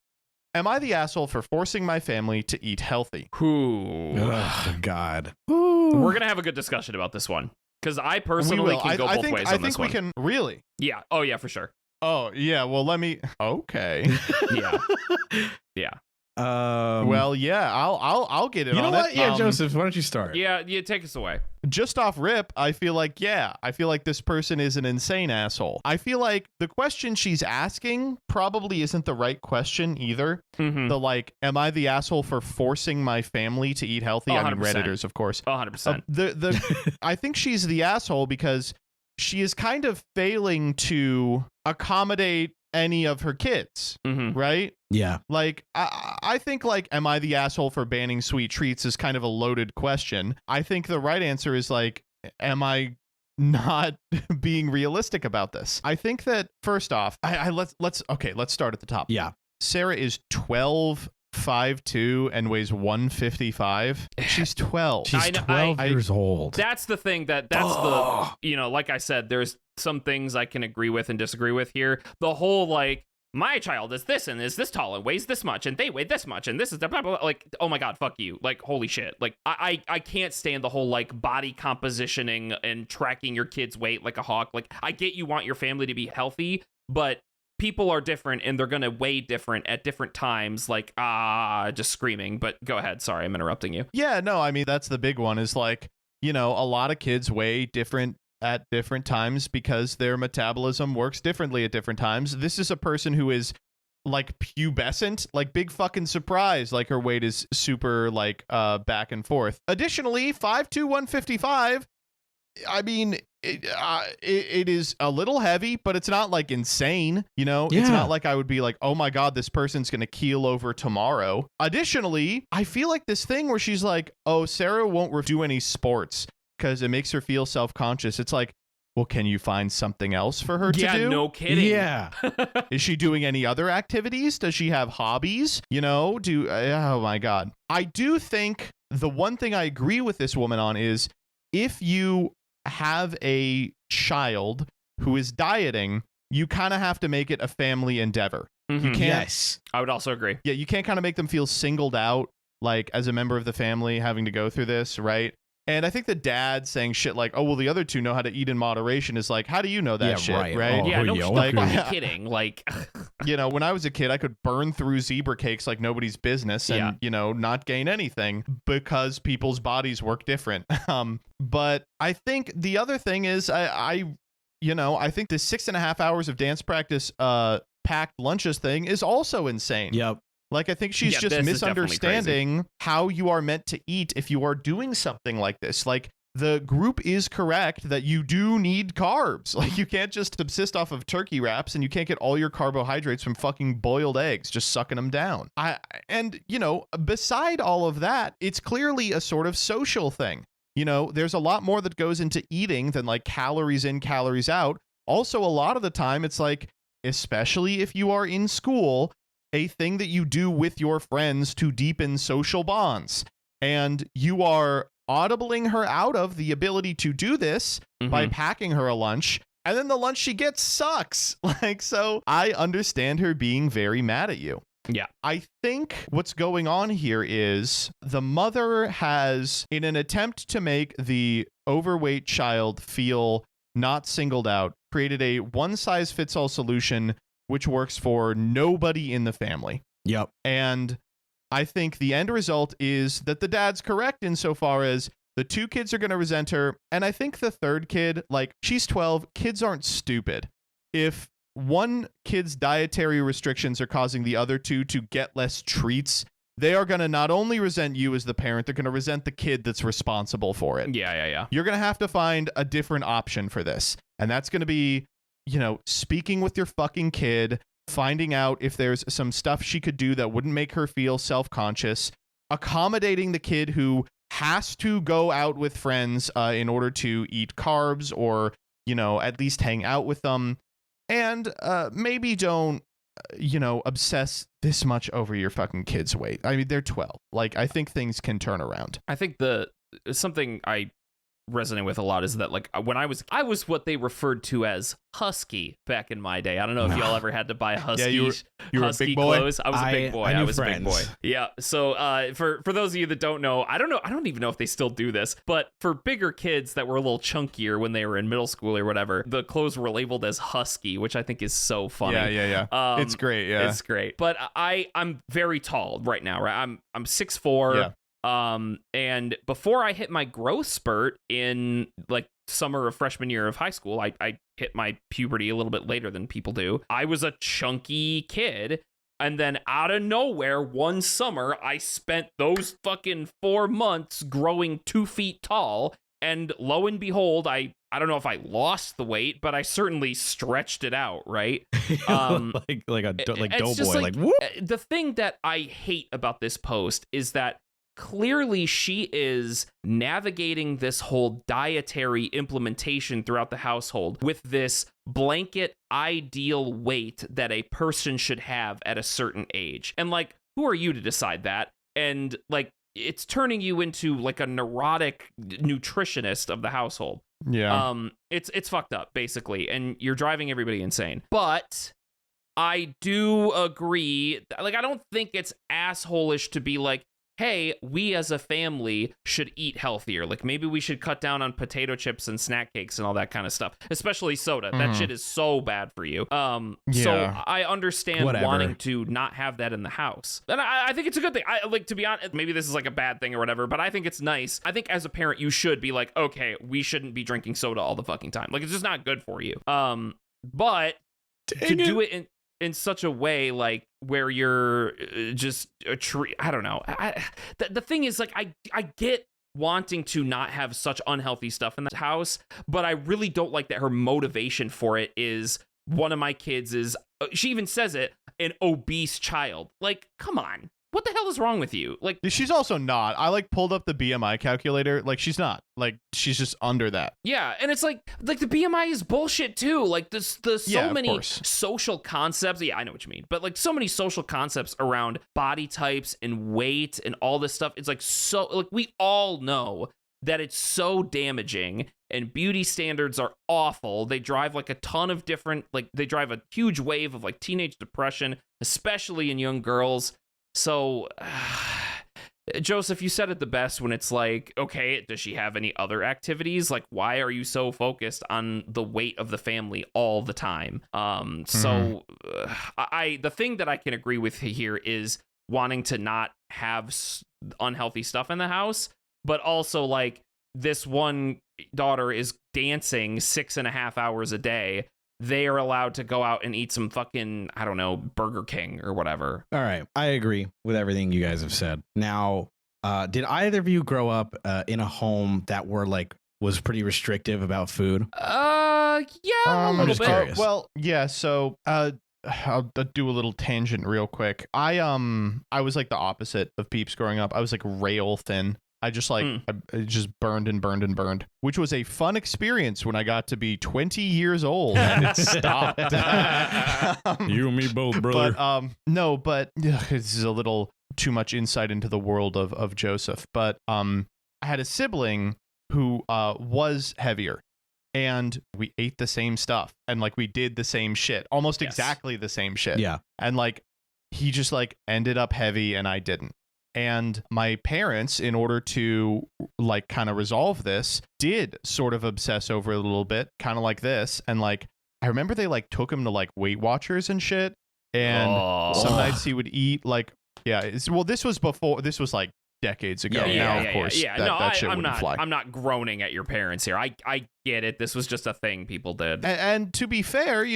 Am I the asshole for forcing my family to eat healthy? Oh, God. We're going to have a good discussion about this one. Because I personally can go both ways on this one. I think we can... Really? Yeah. Oh, yeah, for sure. Oh, yeah. Well, let me... Okay. Yeah. Yeah. Well, yeah, I'll get it on it. You know what? Yeah, Joseph, why don't you start? Yeah, take us away. Just off rip, I feel like this person is an insane asshole. I feel like the question she's asking probably isn't the right question either. Mm-hmm. The like, am I the asshole for forcing my family to eat healthy? I mean, 100%. Redditors, of course. 100%. I think she's the asshole because she is kind of failing to accommodate any of her kids, Mm-hmm. right? Yeah. Like, I think, like, am I the asshole for banning sweet treats is kind of a loaded question. I think the right answer is, like, am I not being realistic about this? I think that, first off, let's start at the top. Yeah. Sarah is 12, 5'2", and weighs 155. She's 12. She's 12 years old. That's the thing that's the, like I said, there's some things I can agree with and disagree with here. The whole, like, my child is this and is this tall and weighs this much and they weigh this much and this is the blah, blah, blah. Like, oh my God, fuck you. Like, holy shit. Like, I can't stand the whole, like, body compositioning and tracking your kid's weight like a hawk. Like, I get you want your family to be healthy, but people are different and they're going to weigh different at different times. Like, just screaming. But go ahead. Sorry, I'm interrupting you. Yeah, no, I mean, that's the big one is, like, a lot of kids weigh different at different times because their metabolism works differently at different times. This is a person who is, like, pubescent, like, big fucking surprise. Like, her weight is super, like, back and forth. Additionally, 5'2", 155. I mean, it is a little heavy, but it's not, like, insane. Yeah. It's not like I would be like, oh my God, this person's going to keel over tomorrow. Additionally, I feel like this thing where she's like, oh, Sarah won't do any sports because it makes her feel self-conscious. It's like, well, can you find something else for her to do? Yeah, no kidding. Yeah. Is she doing any other activities? Does she have hobbies? Oh my God. I do think the one thing I agree with this woman on is if you have a child who is dieting, you kind of have to make it a family endeavor. Mm-hmm. You can't. Yes. I would also agree. Yeah, you can't kind of make them feel singled out, like, as a member of the family having to go through this, right? And I think the dad saying shit like, oh, well, the other two know how to eat in moderation is like, how do you know that shit, right? Oh, Yeah, no, yeah, like, okay. are you kidding? Like, When I was a kid, I could burn through zebra cakes like nobody's business and, not gain anything because people's bodies work different. But I think the other thing is I think the 6.5 hours of dance practice packed lunches thing is also insane. Yep. Like, I think she's just misunderstanding how you are meant to eat if you are doing something like this. Like, the group is correct that you do need carbs. Like, you can't just subsist off of turkey wraps and you can't get all your carbohydrates from fucking boiled eggs, just sucking them down. Beside all of that, it's clearly a sort of social thing. There's a lot more that goes into eating than, like, calories in, calories out. Also, a lot of the time, it's like, especially if you are in school, a thing that you do with your friends to deepen social bonds. And you are audibling her out of the ability to do this by packing her a lunch. And then the lunch she gets sucks. Like, so I understand her being very mad at you. Yeah. I think what's going on here is the mother has, in an attempt to make the overweight child feel not singled out, created a one-size-fits-all solution which works for nobody in the family. Yep. And I think the end result is that the dad's correct insofar as the 2 kids are going to resent her. And I think the 3rd kid, like, she's 12, kids aren't stupid. If one kid's dietary restrictions are causing the other 2 to get less treats they are going to not only resent you as the parent, they're going to resent the kid that's responsible for it. Yeah. You're going to have to find a different option for this. And that's going to be, speaking with your fucking kid, finding out if there's some stuff she could do that wouldn't make her feel self-conscious, accommodating the kid who has to go out with friends in order to eat carbs or, at least hang out with them. And maybe don't, obsess this much over your fucking kids' weight. I mean, they're 12. Like, I think things can turn around. I think something I resonate with a lot is that, like, when I was what they referred to as husky back in my day. I don't know if y'all ever had to buy husky. Yeah, you were a big boy. Clothes. I was a big boy. I was a big boy. Yeah. So for those of you that don't know, I don't even know if they still do this, but for bigger kids that were a little chunkier when they were in middle school or whatever, the clothes were labeled as husky, which I think is so funny. Yeah. It's great. Yeah, it's great. But I'm very tall right now. Right, I'm 6'4". Yeah. And before I hit my growth spurt in like summer of freshman year of high school, I hit my puberty a little bit later than people do. I was a chunky kid. And then out of nowhere, one summer, I spent those fucking 4 months growing 2 feet tall. And lo and behold, I don't know if I lost the weight, but I certainly stretched it out, right? like doughboy. Like, whoop. The thing that I hate about this post is that clearly she is navigating this whole dietary implementation throughout the household with this blanket ideal weight that a person should have at a certain age. And like, who are you to decide that? And like, it's turning you into like a neurotic nutritionist of the household. Yeah. It's fucked up basically, and you're driving everybody insane. But I do agree, like, I don't think it's assholish to be like, hey, we as a family should eat healthier. Like, maybe we should cut down on potato chips and snack cakes and all that kind of stuff, especially soda. That shit is so bad for you. So I understand wanting to not have that in the house. And I think it's a good thing. To be honest, maybe this is like a bad thing or whatever, but I think it's nice. I think as a parent, you should be like, okay, we shouldn't be drinking soda all the fucking time. Like, it's just not good for you. But to do it in such a way, like, where you're just a tree. I don't know. The thing is, like, I get wanting to not have such unhealthy stuff in the house, but I really don't like that her motivation for it is one of my kids is, she even says it, an obese child. Like, come on. What the hell is wrong with you? Like, she's also not. I like pulled up the BMI calculator. Like, she's not. Like, she's just under that. Yeah, and it's like the BMI is bullshit too. Like, so many social concepts. Yeah, I know what you mean. But like, so many social concepts around body types and weight and all this stuff. It's like, so, like, we all know that it's so damaging, and beauty standards are awful. They drive like a ton of different, like, they drive a huge wave of like teenage depression, especially in young girls. So, Joseph, you said it the best when it's like, okay, does she have any other activities? Like, why are you so focused on the weight of the family all the time? The thing that I can agree with here is wanting to not have unhealthy stuff in the house, but also, like, this one daughter is dancing 6.5 hours a day. They are allowed to go out and eat some fucking, I don't know, Burger King or whatever. All right. I agree with everything you guys have said. Now, did either of you grow up in a home that was pretty restrictive about food? Yeah, a little bit. Curious. Well, yeah. So, I'll do a little tangent real quick. I was like the opposite of Peeps growing up. I was like rail thin. I just I just burned and burned and burned, which was a fun experience when I got to be 20 years old and it stopped. You and me both, brother. But this is a little too much insight into the world of Joseph. But I had a sibling who was heavier, and we ate the same stuff, and like we did the same shit, almost exactly the same shit. Yeah, and like he just like ended up heavy, and I didn't. And my parents, in order to like kind of resolve this, did sort of obsess over it a little bit, kind of like this. And like, I remember they like took him to like Weight Watchers and shit. And some nights he would eat like, this was like decades ago. Now, of course, that shit wouldn't fly. I'm not groaning at your parents here. I get it. This was just a thing people did. And to be fair,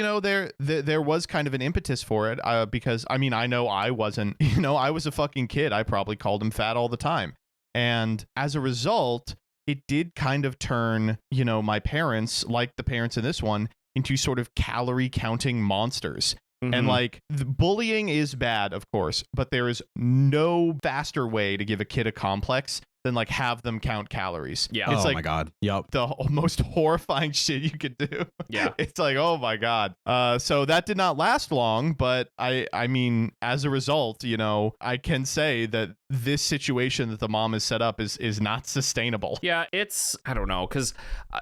there was kind of an impetus for it because, I mean, I know I wasn't, I was a fucking kid. I probably called him fat all the time. And as a result, it did kind of turn, my parents, like the parents in this one, into sort of calorie counting monsters. Mm-hmm. And like the bullying is bad, of course, but there is no faster way to give a kid a complex than like have them count calories. Yeah. It's oh like my God. Yep. the most horrifying shit you could do. Yeah. It's like, oh my God. So that did not last long, but I mean, as a result, I can say that this situation that the mom has set up is not sustainable. Yeah, I don't know, because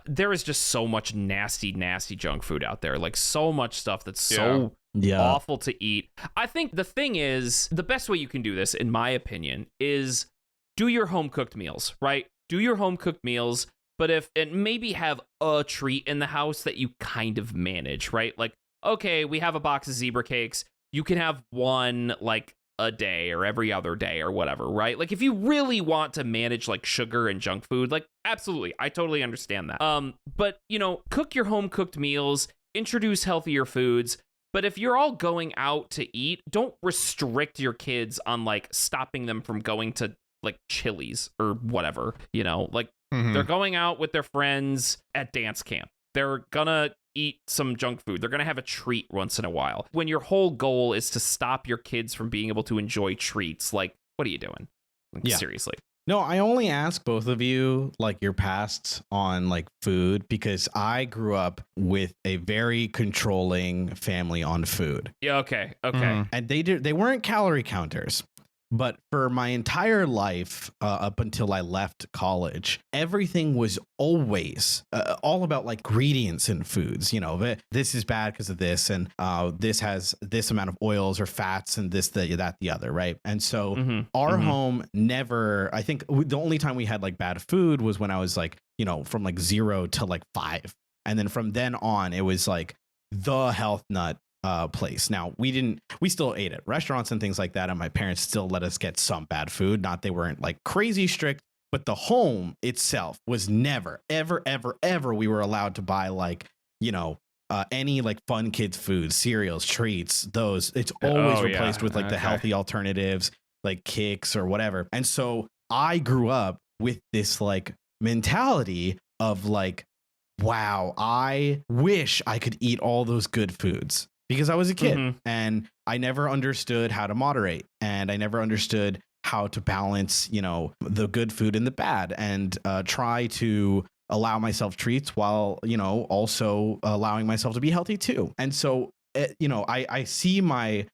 there is just so much nasty junk food out there. Like so much stuff that's so awful to eat. I think the thing is, the best way you can do this, in my opinion, is do your home cooked meals, right? Do your home cooked meals, but maybe have a treat in the house that you kind of manage, right? Like, okay, we have a box of zebra cakes. You can have one like a day or every other day or whatever, right? Like if you really want to manage like sugar and junk food, like absolutely, I totally understand that. But cook your home cooked meals, introduce healthier foods. But if you're all going out to eat, don't restrict your kids on like stopping them from going to like Chili's or whatever, like they're going out with their friends at dance camp. They're gonna eat some junk food. They're gonna have a treat once in a while. When your whole goal is to stop your kids from being able to enjoy treats, like, what are you doing? Like, seriously. No, I only ask both of you like your pasts on like food because I grew up with a very controlling family on food. Yeah, okay. And they weren't calorie counters. But for my entire life, up until I left college, everything was always all about like ingredients in foods. This is bad because of this, and this has this amount of oils or fats, and this, that, the other, right? And so our home never. I think the only time we had like bad food was when I was like, from like 0 to like 5, and then from then on, it was like the health nut place. Now we still ate at restaurants and things like that, and my parents still let us get some bad food. Not they weren't like crazy strict, but the home itself was never, ever, ever, ever we were allowed to buy like, any like fun kids food, cereals, treats, those. It's always replaced with like the healthy alternatives, like Kix or whatever. And so I grew up with this like mentality of like, wow, I wish I could eat all those good foods. Because I was a kid and I never understood how to moderate, and I never understood how to balance, the good food and the bad, and try to allow myself treats while, also allowing myself to be healthy too. And so, I see my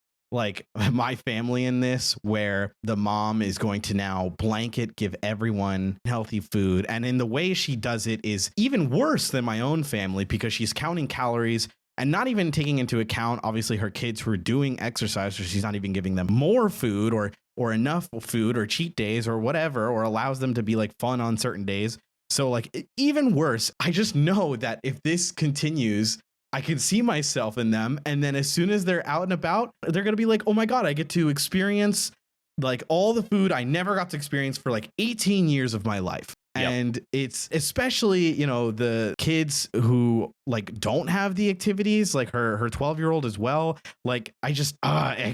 family in this, where the mom is going to now blanket give everyone healthy food. And in the way she does it is even worse than my own family, because she's counting calories and not even taking into account, obviously, her kids who are doing exercise, so she's not even giving them more food or enough food or cheat days or whatever, or allows them to be like fun on certain days. So like even worse, I just know that if this continues, I can see myself in them. And then as soon as they're out and about, they're going to be like, oh my God, I get to experience like all the food I never got to experience for like 18 years of my life. Yep. And it's especially, the kids who like don't have the activities, like her 12-year-old as well. Like I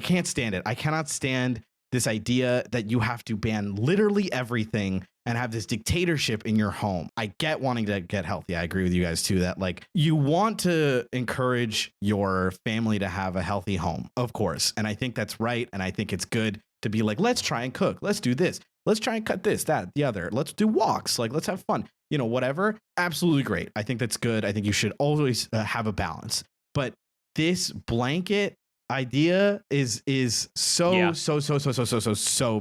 can't stand it. I cannot stand this idea that you have to ban literally everything and have this dictatorship in your home. I get wanting to get healthy. I agree with you guys too, that like you want to encourage your family to have a healthy home, of course. And I think that's right. And I think it's good to be like, let's try and cook. Let's do this. Let's try and cut this, that, the other. Let's do walks. Like, let's have fun, whatever. Absolutely great. I think that's good. I think you should always have a balance. But this blanket idea is so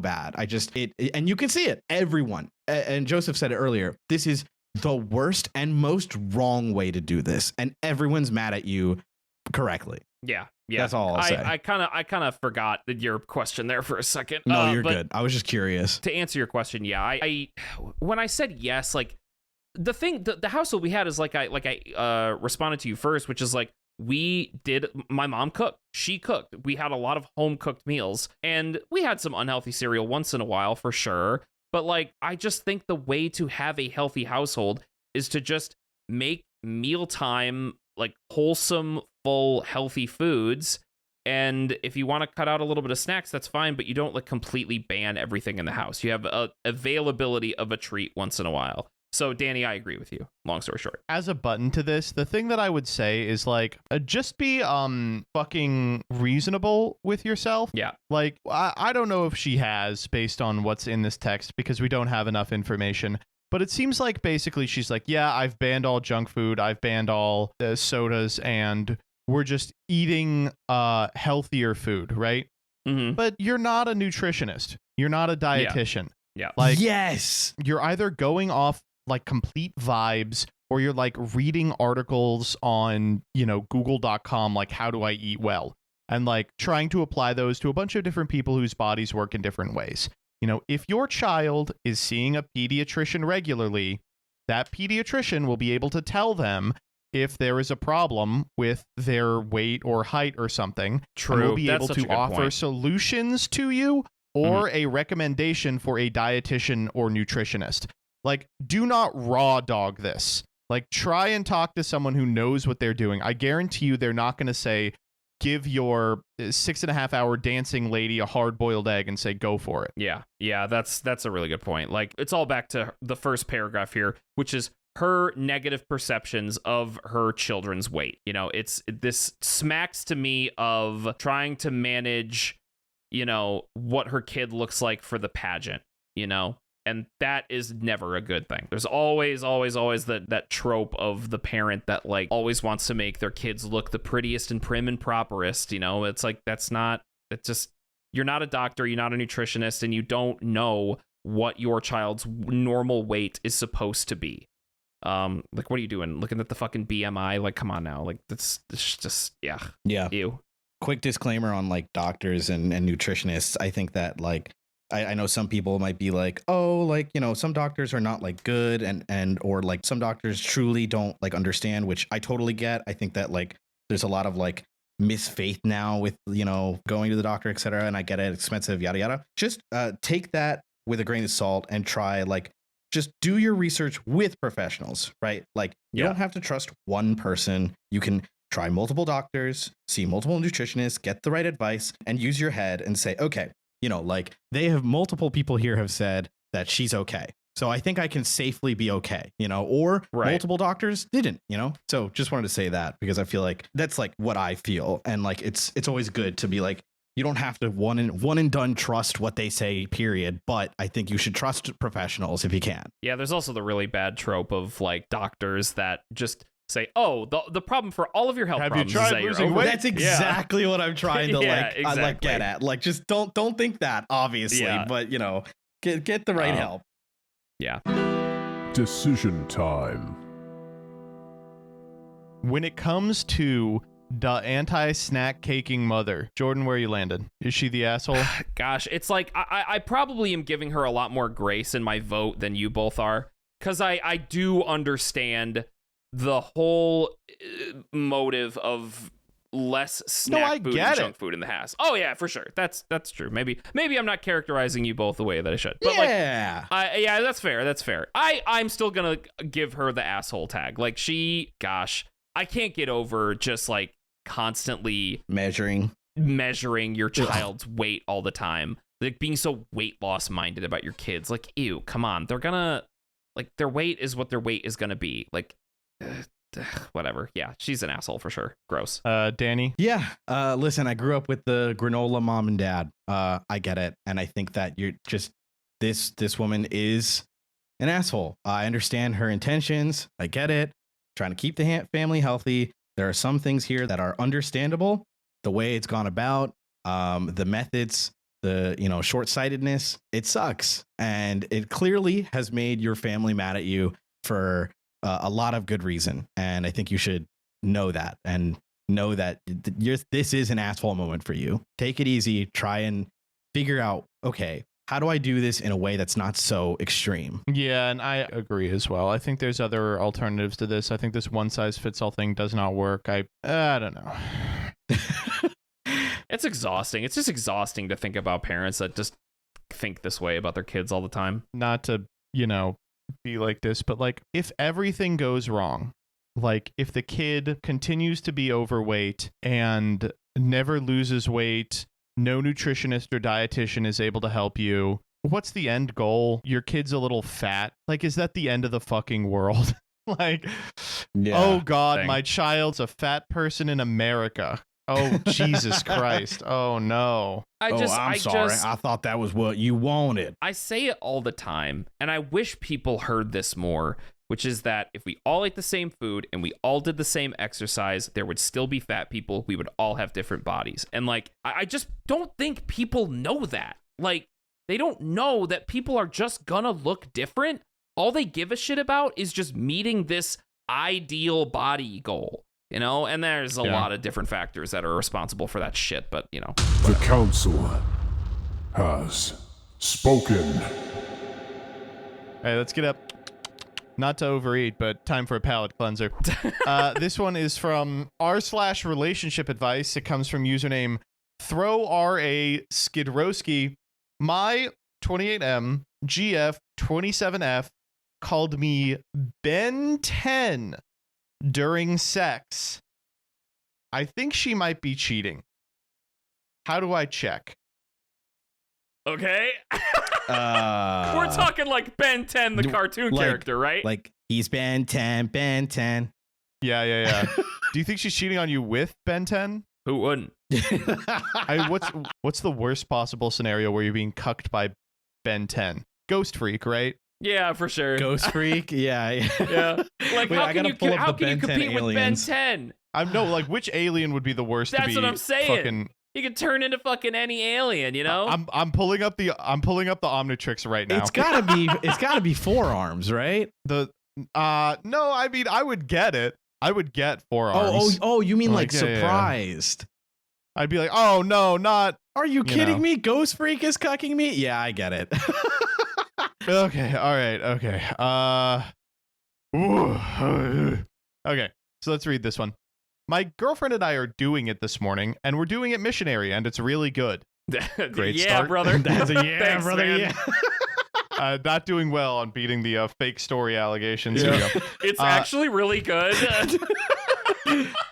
bad. And you can see it. Everyone, and Joseph said it earlier, this is the worst and most wrong way to do this. And everyone's mad at you correctly. Yeah. That's all I'll say. I kind of forgot your question there for a second. No, you're good. I was just curious. To answer your question, yeah, I when I said yes, like the thing, the household we had is like I responded to you first, which is like my mom cooked. She cooked. We had a lot of home cooked meals, and we had some unhealthy cereal once in a while for sure. But like, I just think the way to have a healthy household is to just make mealtime like wholesome, full, healthy foods. And if you want to cut out a little bit of snacks, that's fine, but you don't like completely ban everything in the house. You have a availability of a treat once in a while. So Danny, I agree with you. Long story short. As a button to this, the thing that I would say is like, just be fucking reasonable with yourself. Yeah. Like, I don't know if she has, based on what's in this text, because we don't have enough information. But it seems like basically she's like, yeah, I've banned all junk food. I've banned all sodas, and we're just eating healthier food, right? Mm-hmm. But you're not a nutritionist. You're not a dietitian. Yeah. Like, yes. you're either going off like complete vibes, or you're like reading articles on, google.com, like how do I eat well, and like trying to apply those to a bunch of different people whose bodies work in different ways. If your child is seeing a pediatrician regularly, that pediatrician will be able to tell them if there is a problem with their weight or height or something. True. And will be That's able such a to good offer point. solutions to you, or a recommendation for a dietitian or nutritionist. Like, do not raw dog this. Like, try and talk to someone who knows what they're doing. I guarantee you they're not going to say, give your 6.5-hour dancing lady a hard-boiled egg and say, go for it. Yeah, that's a really good point. Like, it's all back to the first paragraph here, which is her negative perceptions of her children's weight. This smacks to me of trying to manage, what her kid looks like for the pageant, and that is never a good thing. There's always that trope of the parent that like always wants to make their kids look the prettiest and prim and properest. It's like, you're not a doctor, you're not a nutritionist, and you don't know what your child's normal weight is supposed to be. Like, what are you doing? Looking at the fucking BMI? Like, come on now. Like, it's just, yeah. Ew. Quick disclaimer on like doctors and nutritionists. I think that like, I know some people might be like, oh, like, some doctors are not like good and or like some doctors truly don't like understand, which I totally get. I think that like there's a lot of like misfaith now with, going to the doctor, etc. And I get it, expensive, yada, yada. Just take that with a grain of salt and try like, just do your research with professionals, right? Like you don't have to trust one person. You can try multiple doctors, see multiple nutritionists, get the right advice, and use your head and say, okay, like multiple people here have said that she's okay. So I think I can safely be okay, or multiple doctors didn't, So just wanted to say that because I feel like that's like what I feel. And like, it's always good to be like, you don't have to one and done trust what they say, period. But I think you should trust professionals if you can. Yeah, there's also the really bad trope of like doctors that just say, oh, the problem for all of your health problems tried is that you're losing over- weight? That's exactly what I'm trying to Yeah, get at. Like, just don't think that, obviously, but get the right help. Yeah. Decision time. When it comes to the anti-snack caking mother, Jordan, where you landed? Is she the asshole? Gosh, it's like I probably am giving her a lot more grace in my vote than you both are, because I do understand the whole motive of less snack food and junk food in the house. Oh yeah, for sure. That's true. Maybe I'm not characterizing you both the way that I should. But yeah. Yeah, that's fair. I'm still gonna give her the asshole tag. Like I can't get over just like constantly measuring your child's weight all the time. Like being so weight loss minded about your kids. Like, ew, come on. They're gonna like their weight is what their weight is gonna be. Like whatever. Yeah, she's an asshole for sure. Gross. Danny? Yeah. Listen, I grew up with the granola mom and dad. I get it. And I think that you're just this woman is an asshole. I understand her intentions. I get it. Trying to keep the family healthy. There are some things here that are understandable. The way it's gone about, the methods, the short-sightedness, it sucks. And it clearly has made your family mad at you for a lot of good reason. And I think you should know that and know that this is an asshole moment for you. Take it easy. Try and figure out, okay, how do I do this in a way that's not so extreme? Yeah, and I agree as well. I think there's other alternatives to this. I think this one-size-fits-all thing does not work. I don't know. It's exhausting. It's just exhausting to think about parents that just think this way about their kids all the time. Not to, be like this, but like if everything goes wrong, like if the kid continues to be overweight and never loses weight, no nutritionist or dietitian is able to help you, what's the end goal? Your kid's a little fat. Like, is that the end of the fucking world? Like, oh God, my child's a fat person in America. Oh, Jesus Christ. Oh, no. I'm sorry. I thought that was what you wanted. I say it all the time, and I wish people heard this more, which is that if we all ate the same food and we all did the same exercise, there would still be fat people. We would all have different bodies. And like, I just don't think people know that. Like, they don't know that people are just gonna look different. All they give a shit about is just meeting this ideal body goal. And there's a lot of different factors that are responsible for that shit, but, The council has spoken. Hey, let's get up. Not to overeat, but time for a palate cleanser. This one is from r/relationship advice. It comes from username ThrowRA Skidrowski. My 28M GF 27F called me Ben 10 during sex. I think she might be cheating. How do I check? Okay. We're talking like Ben 10, the cartoon character, right? Like, he's Ben 10, Ben 10. Yeah. Do you think she's cheating on you with Ben 10? Who wouldn't? What's the worst possible scenario where you're being cucked by Ben 10? Ghost freak, right? Yeah, for sure. Ghost freak? Yeah. Like, Wait, how can you compete with Ben aliens. 10? I'm no, like, which alien would be the worst to be? That's what I'm saying. Fucking, you could turn into fucking any alien, I'm pulling up the Omnitrix right now. It's gotta be forearms, right? No, I mean, I would get it. I would get forearms. Oh, you mean like yeah. surprised? I'd be like, oh no, not. Are you kidding me? Ghost freak is cucking me? Yeah, I get it. Okay, all right, okay. Okay, so let's read this one. My girlfriend and I are doing it this morning, and we're doing it missionary, and it's really good. Great yeah, start. brother. That's a Thanks, brother. man. Yeah. Not doing well on beating the fake story allegations. Here we go. It's actually really good.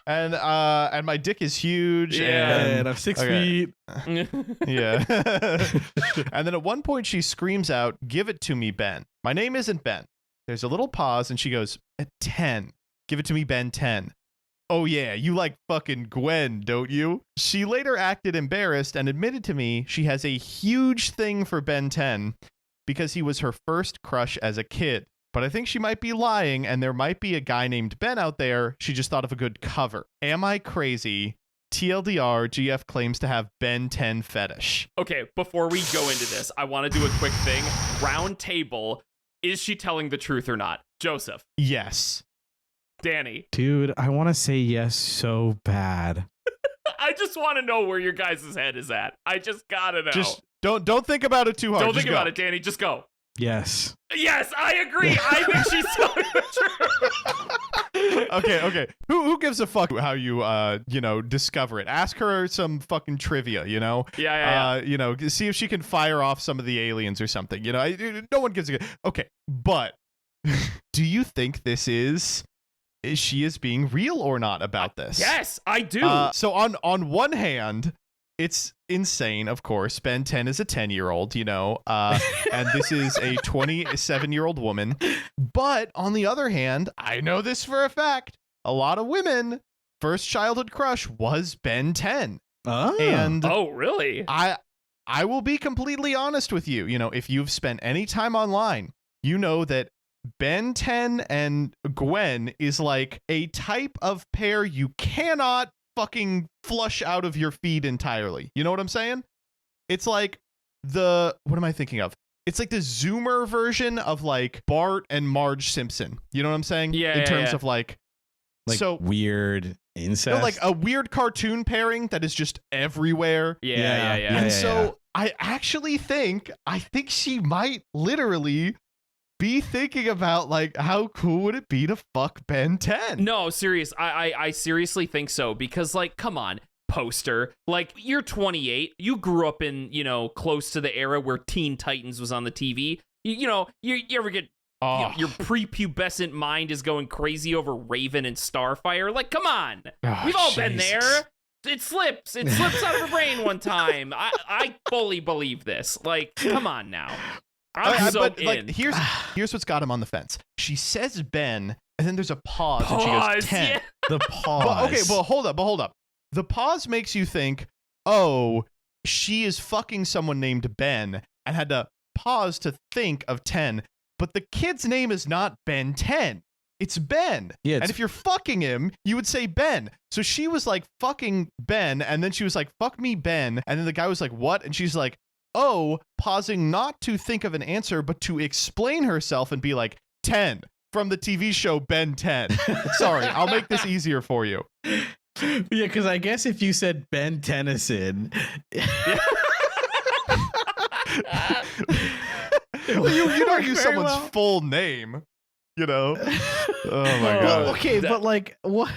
And my dick is huge. Yeah. And I'm 6 feet. Yeah. And then at one point she screams out, "Give it to me, Ben." My name isn't Ben. There's a little pause and she goes, "At 10. Give it to me, Ben 10. Oh yeah, you like fucking Gwen, don't you? She later acted embarrassed and admitted to me she has a huge thing for Ben 10 because he was her first crush as a kid. But I think she might be lying and there might be a guy named Ben out there. She just thought of a good cover. Am I crazy? TLDR, GF claims to have Ben 10 fetish. Okay, before we go into this, I want to do a quick thing. Round table. Is she telling the truth or not? Joseph. Yes. Danny. Dude, I want to say yes so bad. I just want to know where your guys' head is at. I just gotta know. Just don't think about it too hard. Don't Just think go. about it, Danny. Just go. Yes. Yes, I agree. I think she's telling the truth. Okay. Who gives a fuck how you discover it? Ask her some fucking trivia, Yeah. See if she can fire off some of the aliens or something. No one gives a okay. But do you think this is she is being real or not about this? Yes, I do. So on one hand, it's insane, of course. Ben 10 is a 10-year-old, and this is a 27-year-old woman. But on the other hand, I know this for a fact. A lot of women, first childhood crush was Ben 10. Oh. And oh, really? I will be completely honest with you. If you've spent any time online, you know that Ben 10 and Gwen is like a type of pair you cannot fucking flush out of your feed entirely. You know what I'm saying? It's like what am I thinking of? It's like the Zoomer version of like Bart and Marge Simpson. You know what I'm saying? Yeah. In terms of like so weird incest. like a weird cartoon pairing that is just everywhere. Yeah. And so I actually think she might literally be thinking about like how cool would it be to fuck Ben 10? No, serious. I seriously think so because like, come on, poster. Like, you're 28. You grew up in, close to the era where Teen Titans was on the TV. You ever get... your prepubescent mind is going crazy over Raven and Starfire. Like, come on. We've all been there. It slips out of her brain one time. I fully believe this. Like, come on now. Like, here's what's got him on the fence. She says Ben, and then there's a pause and she goes 10. Yeah. The pause. Hold up. The pause makes you think, oh, she is fucking someone named Ben, and had to pause to think of 10. But the kid's name is not Ben 10. It's Ben. Yeah, and if you're fucking him, you would say Ben. So she was like, fucking Ben. And then she was like, fuck me, Ben. And then the guy was like, what? And she's like, oh, pausing not to think of an answer, but to explain herself and be like, 10 from the TV show Ben 10. Sorry, I'll make this easier for you. Yeah, because I guess if you said Ben Tennyson... Well, you don't use someone's full name, Oh my god. Okay, but like, what?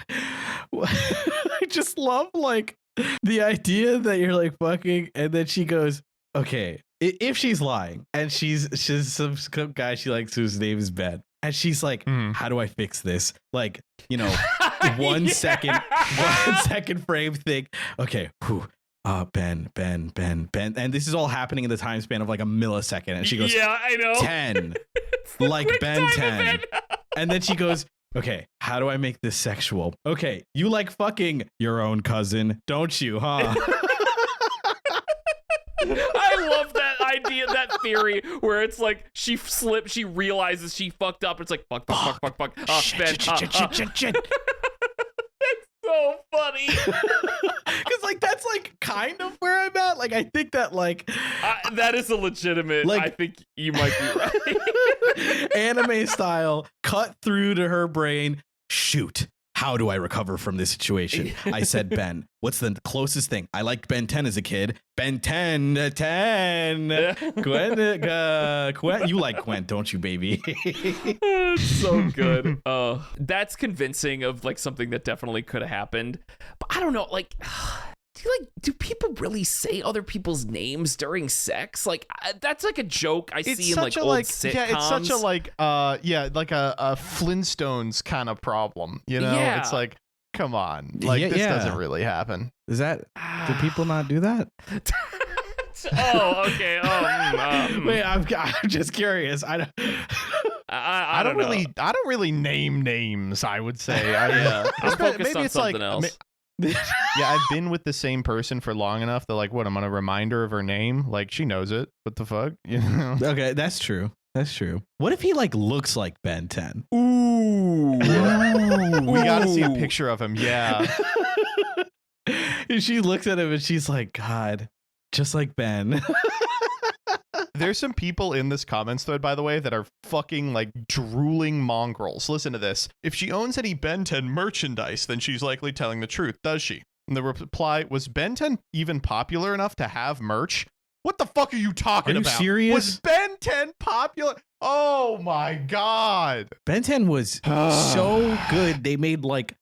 I just love like the idea that you're like fucking, and then she goes, okay, if she's lying and she's some guy she likes whose name is Ben, and she's like, how do I fix this? Like, 1 second frame thing. Okay, Ben, and this is all happening in the time span of like a millisecond, and she goes, yeah, I know, 10, like Ben 10, and then she goes, okay, how do I make this sexual? Okay, you like fucking your own cousin, don't you, huh? I love that idea, that theory, where it's like she realizes she fucked up. It's like fuck. Ben, so funny. Because like that's like kind of where I'm at. Like I think that like that is a legitimate, like, I think you might be right. Anime style cut through to her brain. Shoot, how do I recover from this situation? I said Ben. What's the closest thing? I liked Ben 10 as a kid. Ben 10. Gwen, you like Gwen, don't you, baby? It's so good. That's convincing of like something that definitely could have happened. But I don't know, like, do people really say other people's names during sex? Like, that's like a joke I see in like old sitcoms. Yeah, it's such a like a Flintstones kind of problem. Yeah. It's like, come on, like this doesn't really happen. Is that? Do people not do that? Oh, okay. Wait, I'm just curious. I don't really name names. I would say. I'm focused on something else. Yeah, I've been with the same person for long enough that like, what, I'm gonna remind her of her name? Like, she knows it. What the fuck? Okay, that's true. What if he like looks like Ben 10? Ooh. We gotta see a picture of him. Yeah. And she looks at him and she's like, God, just like Ben. There's some people in this comments thread, by the way, that are fucking like drooling mongrels. Listen to this. If she owns any Ben 10 merchandise, then she's likely telling the truth, does she? And the reply was, Ben 10 even popular enough to have merch? What the fuck are you talking about? Are you serious? Was Ben 10 popular? Oh my God. Ben 10 was so good. They made like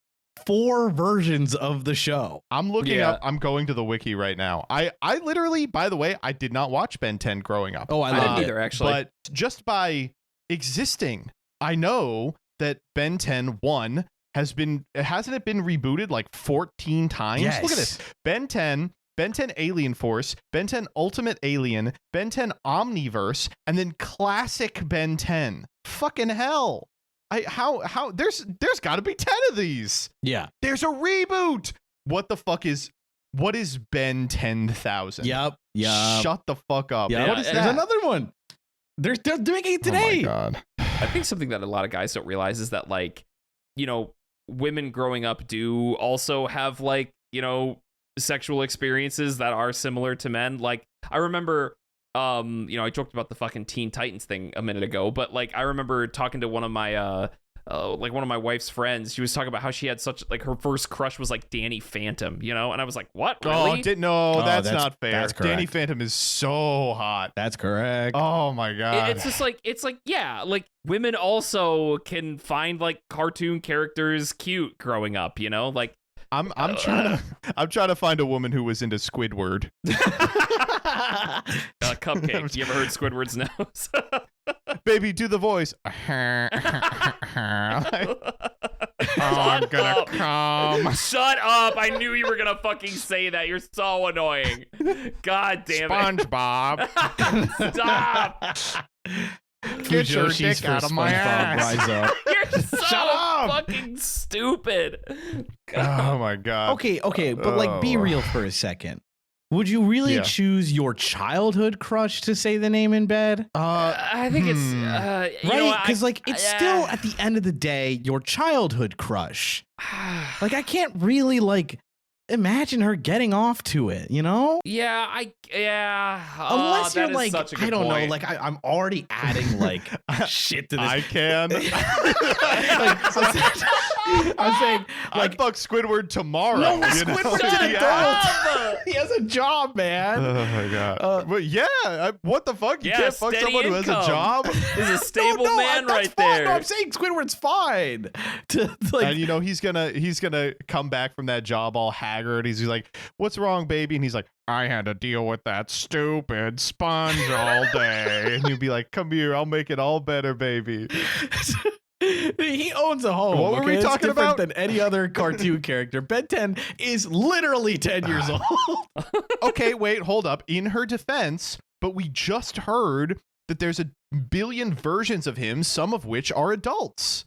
4 versions of the show. I'm looking up. I'm going to the wiki right now. I literally, by the way, I did not watch Ben 10 growing up. Oh, I didn't either, actually. But just by existing, I know that Ben 10 1 hasn't it been rebooted like 14 times? Yes. Look at this. Ben 10 Alien Force, Ben 10 Ultimate Alien, Ben 10 Omniverse, and then Classic Ben 10. Fucking hell. How there's got to be 10 of these. Yeah. There's a reboot. What is Ben 10,000? Yep. Shut the fuck up. Yep. What is There's that? another one. They're doing it today. Oh my God. I think something that a lot of guys don't realize is that, like, women growing up do also have, like, sexual experiences that are similar to men. Like, I remember, I joked about the fucking Teen Titans thing a minute ago, but like, I remember talking to one of my, one of my wife's friends. She was talking about how she had such, like, her first crush was like Danny Phantom, and I was like, what? Really? That's not fair. That's correct. Danny Phantom is so hot. That's correct. Oh my God. It's just like, yeah, like women also can find like cartoon characters cute growing up, like I'm trying to find a woman who was into Squidward. Cupcake. You ever heard Squidward's nose? Baby, do the voice. I'm gonna come. Shut up! I knew you were gonna fucking say that. You're so annoying. God damn it. SpongeBob. Stop! Get your Fujoshi's dick out for of my SpongeBob ass. Rise Up. You're so Shut up! fucking stupid. Oh my god. Okay, but like, be real for a second. Would you really Yeah. choose your childhood crush to say the name in bed? I think it's Right? Because like, it's still at the end of the day your childhood crush. Like, I can't really like imagine her getting off to it, you know? Yeah. Unless that you're is like, such a good I don't know, point. like I'm already adding like shit to this. I can. I'm saying, I'd like, fuck Squidward tomorrow. no, you know? Squidward's Shut an up! adult. He has a job, man. Oh my god. But yeah, what the fuck? You Yeah, can't fuck steady someone who has a income. job? There's a stable man that's right fine. there. No, I'm saying Squidward's fine. To like, And you know he's gonna come back from that job all haggard. He's like, "What's wrong, baby?" And he's like, "I had to deal with that stupid sponge all day." And you'd be like, "Come here, I'll make it all better, baby." he owns a home. What were we It's talking different about? than any other cartoon character. Ben 10 is literally 10 years old. Okay, wait, hold up. In her defense, but we just heard that there's a billion versions of him, some of which are adults.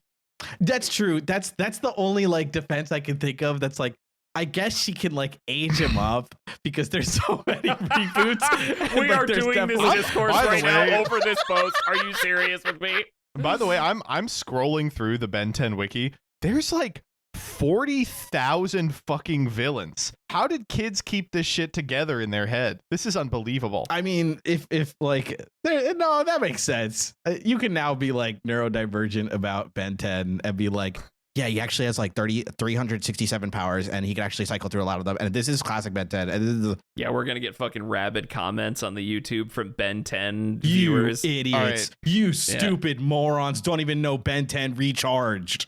That's true. That's the only like defense I can think of. That's like, I guess she can like age him up because there's so many reboots. We Like, are there's doing this definitely- discourse By the right way- now over this post. Are you serious with me? By the way, I'm scrolling through the Ben 10 wiki. There's like 40,000 fucking villains. How did kids keep this shit together in their head? This is unbelievable. I mean, if like, no, that makes sense. You can now be like neurodivergent about Ben 10 and be like, yeah, he actually has like 367 powers and he can actually cycle through a lot of them. And this is classic Ben 10. And this is Yeah, we're gonna get fucking rabid comments on the YouTube from Ben 10 you viewers. idiots, All right. you stupid morons don't even know Ben 10 recharged.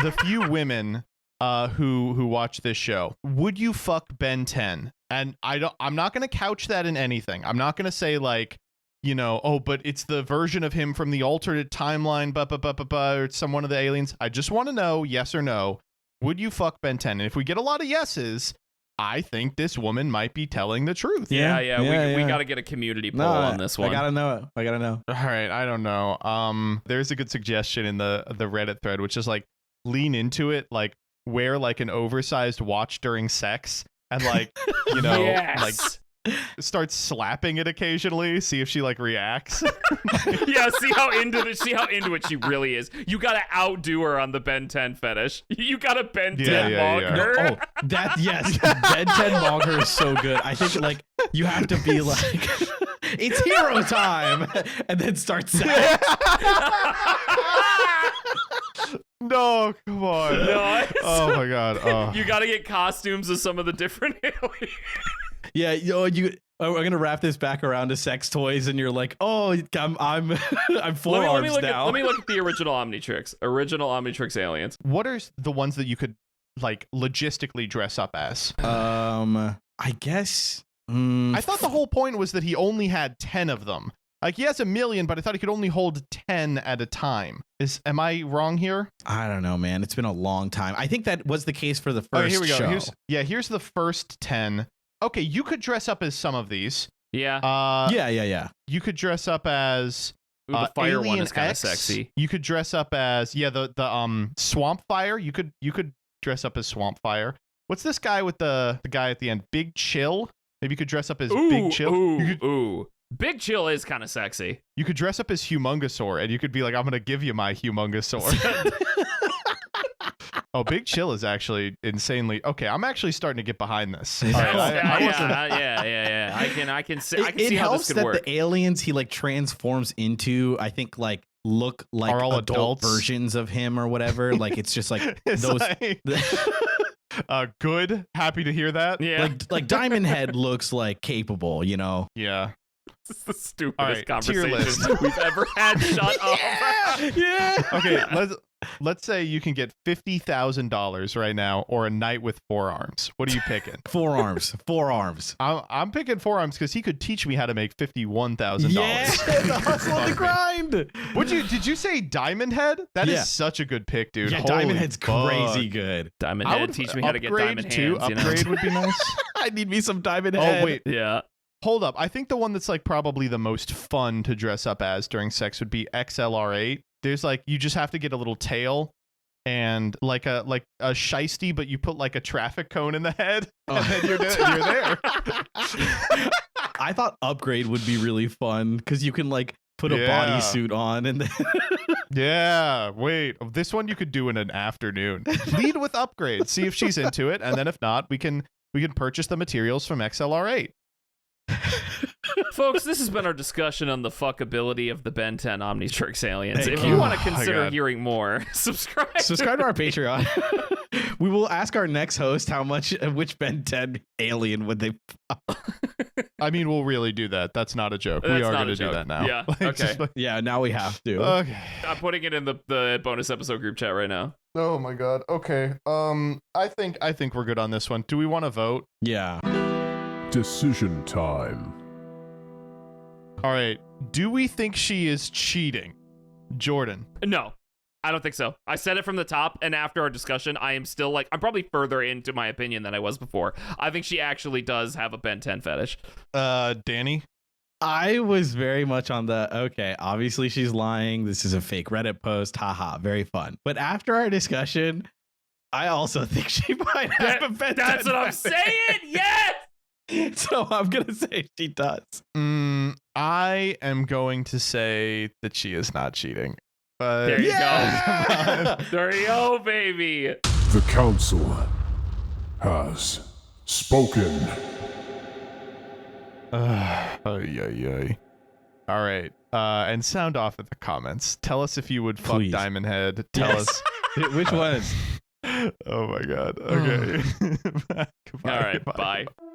The few women who watch this show, would you fuck Ben 10? And I'm not going to couch that in anything. I'm not going to say like, you know, oh, but it's the version of him from the alternate timeline, or it's some one of the aliens. I just want to know, yes or no, would you fuck Ben 10? And if we get a lot of yeses, I think this woman might be telling the truth. We got to get a community poll on this one. I gotta know it. I gotta know. All right, I don't know. There's a good suggestion in the Reddit thread, which is like, lean into it, like wear like an oversized watch during sex and like, you know, Yes. like start slapping it occasionally, see if she like reacts. Yeah, see how into it she really is. You gotta outdo her on the Ben 10 fetish. You gotta Ben 10 yeah. her. Oh, that yes, Ben 10 Monger is so good. I think like you have to be like, it's hero time, and then start saying, No, come on. No, Oh my god. Oh. You gotta get costumes of some of the different aliens. yeah, we're gonna wrap this back around to sex toys, and you're like, oh, I'm I'm four Let arms me look now. let me look at the original Omnitrix aliens. What are the ones that you could like logistically dress up as? I guess. I thought the whole point was that he only had 10 of them. Like he has 1 million, but I thought he could only hold 10 at a time. Am I wrong here? I don't know, man. It's been a long time. I think that was the case for the first Oh, here we go. show. Here's the first 10. Okay, you could dress up as some of these. Yeah. Yeah. You could dress up as Ooh, the fire one Alien is kind of X. sexy. You could dress up as the Swamp Fire. You could dress up as Swamp Fire. What's this guy with the guy at the end? Big Chill. Maybe you could dress up as Big Chill. Ooh. Big Chill is kind of sexy. You could dress up as Humongosaur, and you could be like, I'm gonna give you my Humongosaur. Oh, Big Chill is actually insanely okay. I'm actually starting to get behind this. All right, Yeah. I can see It how helps this could that work. the aliens he like transforms into, I think, like look like Are all adult adults? versions of him or whatever. Like it's just like It's those. like, good. Happy to hear that. Yeah. like Diamond Head looks like capable, you know. Yeah. This is the stupidest All right, tier conversation we've ever had. Shut up. Yeah. Okay, let's say you can get $50,000 right now, or a knight with forearms. What are you picking? Forearms. I'm picking forearms because he could teach me how to make $51,000. Yeah, the hustle and the grind. Did you say Diamond Head? That is such a good pick, dude. Yeah, Holy Diamond Head's fuck. crazy good. Diamond I Head, would teach me how to get upgrade diamond too. hands. Upgrade would be nice. I need me some Diamond Head. Oh wait, Yeah. hold up. I think the one that's like probably the most fun to dress up as during sex would be XLR8. There's like, you just have to get a little tail and like a shiesty, but you put like a traffic cone in the head, and then you're there. I thought Upgrade would be really fun because you can like put a bodysuit on and then Yeah, wait. This one you could do in an afternoon. Lead with Upgrade. See if she's into it, and then if not, we can purchase the materials from XLR8. Folks, this has been our discussion on the fuckability of the Ben 10 Omnitrix aliens. Thank If you. you want to Oh my consider God. hearing more, subscribe to our Patreon. We will ask our next host which Ben 10 alien would they. I mean, we'll really do that. That's not a joke. That's We are not going a to do joke. that now. Yeah, Like, okay. just like- Yeah, now we have to. okay. I'm putting it in the bonus episode group chat right now. Oh my God. Okay. I think we're good on this one. Do we want to vote? Yeah. Decision time. All right. Do we think she is cheating? Jordan. No, I don't think so. I said it from the top, and after our discussion, I am still like, I'm probably further into my opinion than I was before. I think she actually does have a Ben 10 fetish. Danny. I was very much on okay, obviously she's lying. This is a fake Reddit post. Haha, very fun. But after our discussion, I also think she might have a Ben 10 That's what I'm fetish. saying. Yes. So I'm going to say she does. I am going to say that she is not cheating. But There you Yeah! go. There you go, baby. The council has spoken. Ay. All right. And sound off in the comments. Tell us if you would fuck Please. Diamond Head. Tell Yes. Which one? us. Oh my God. Okay. Goodbye. All right. Goodbye. Bye.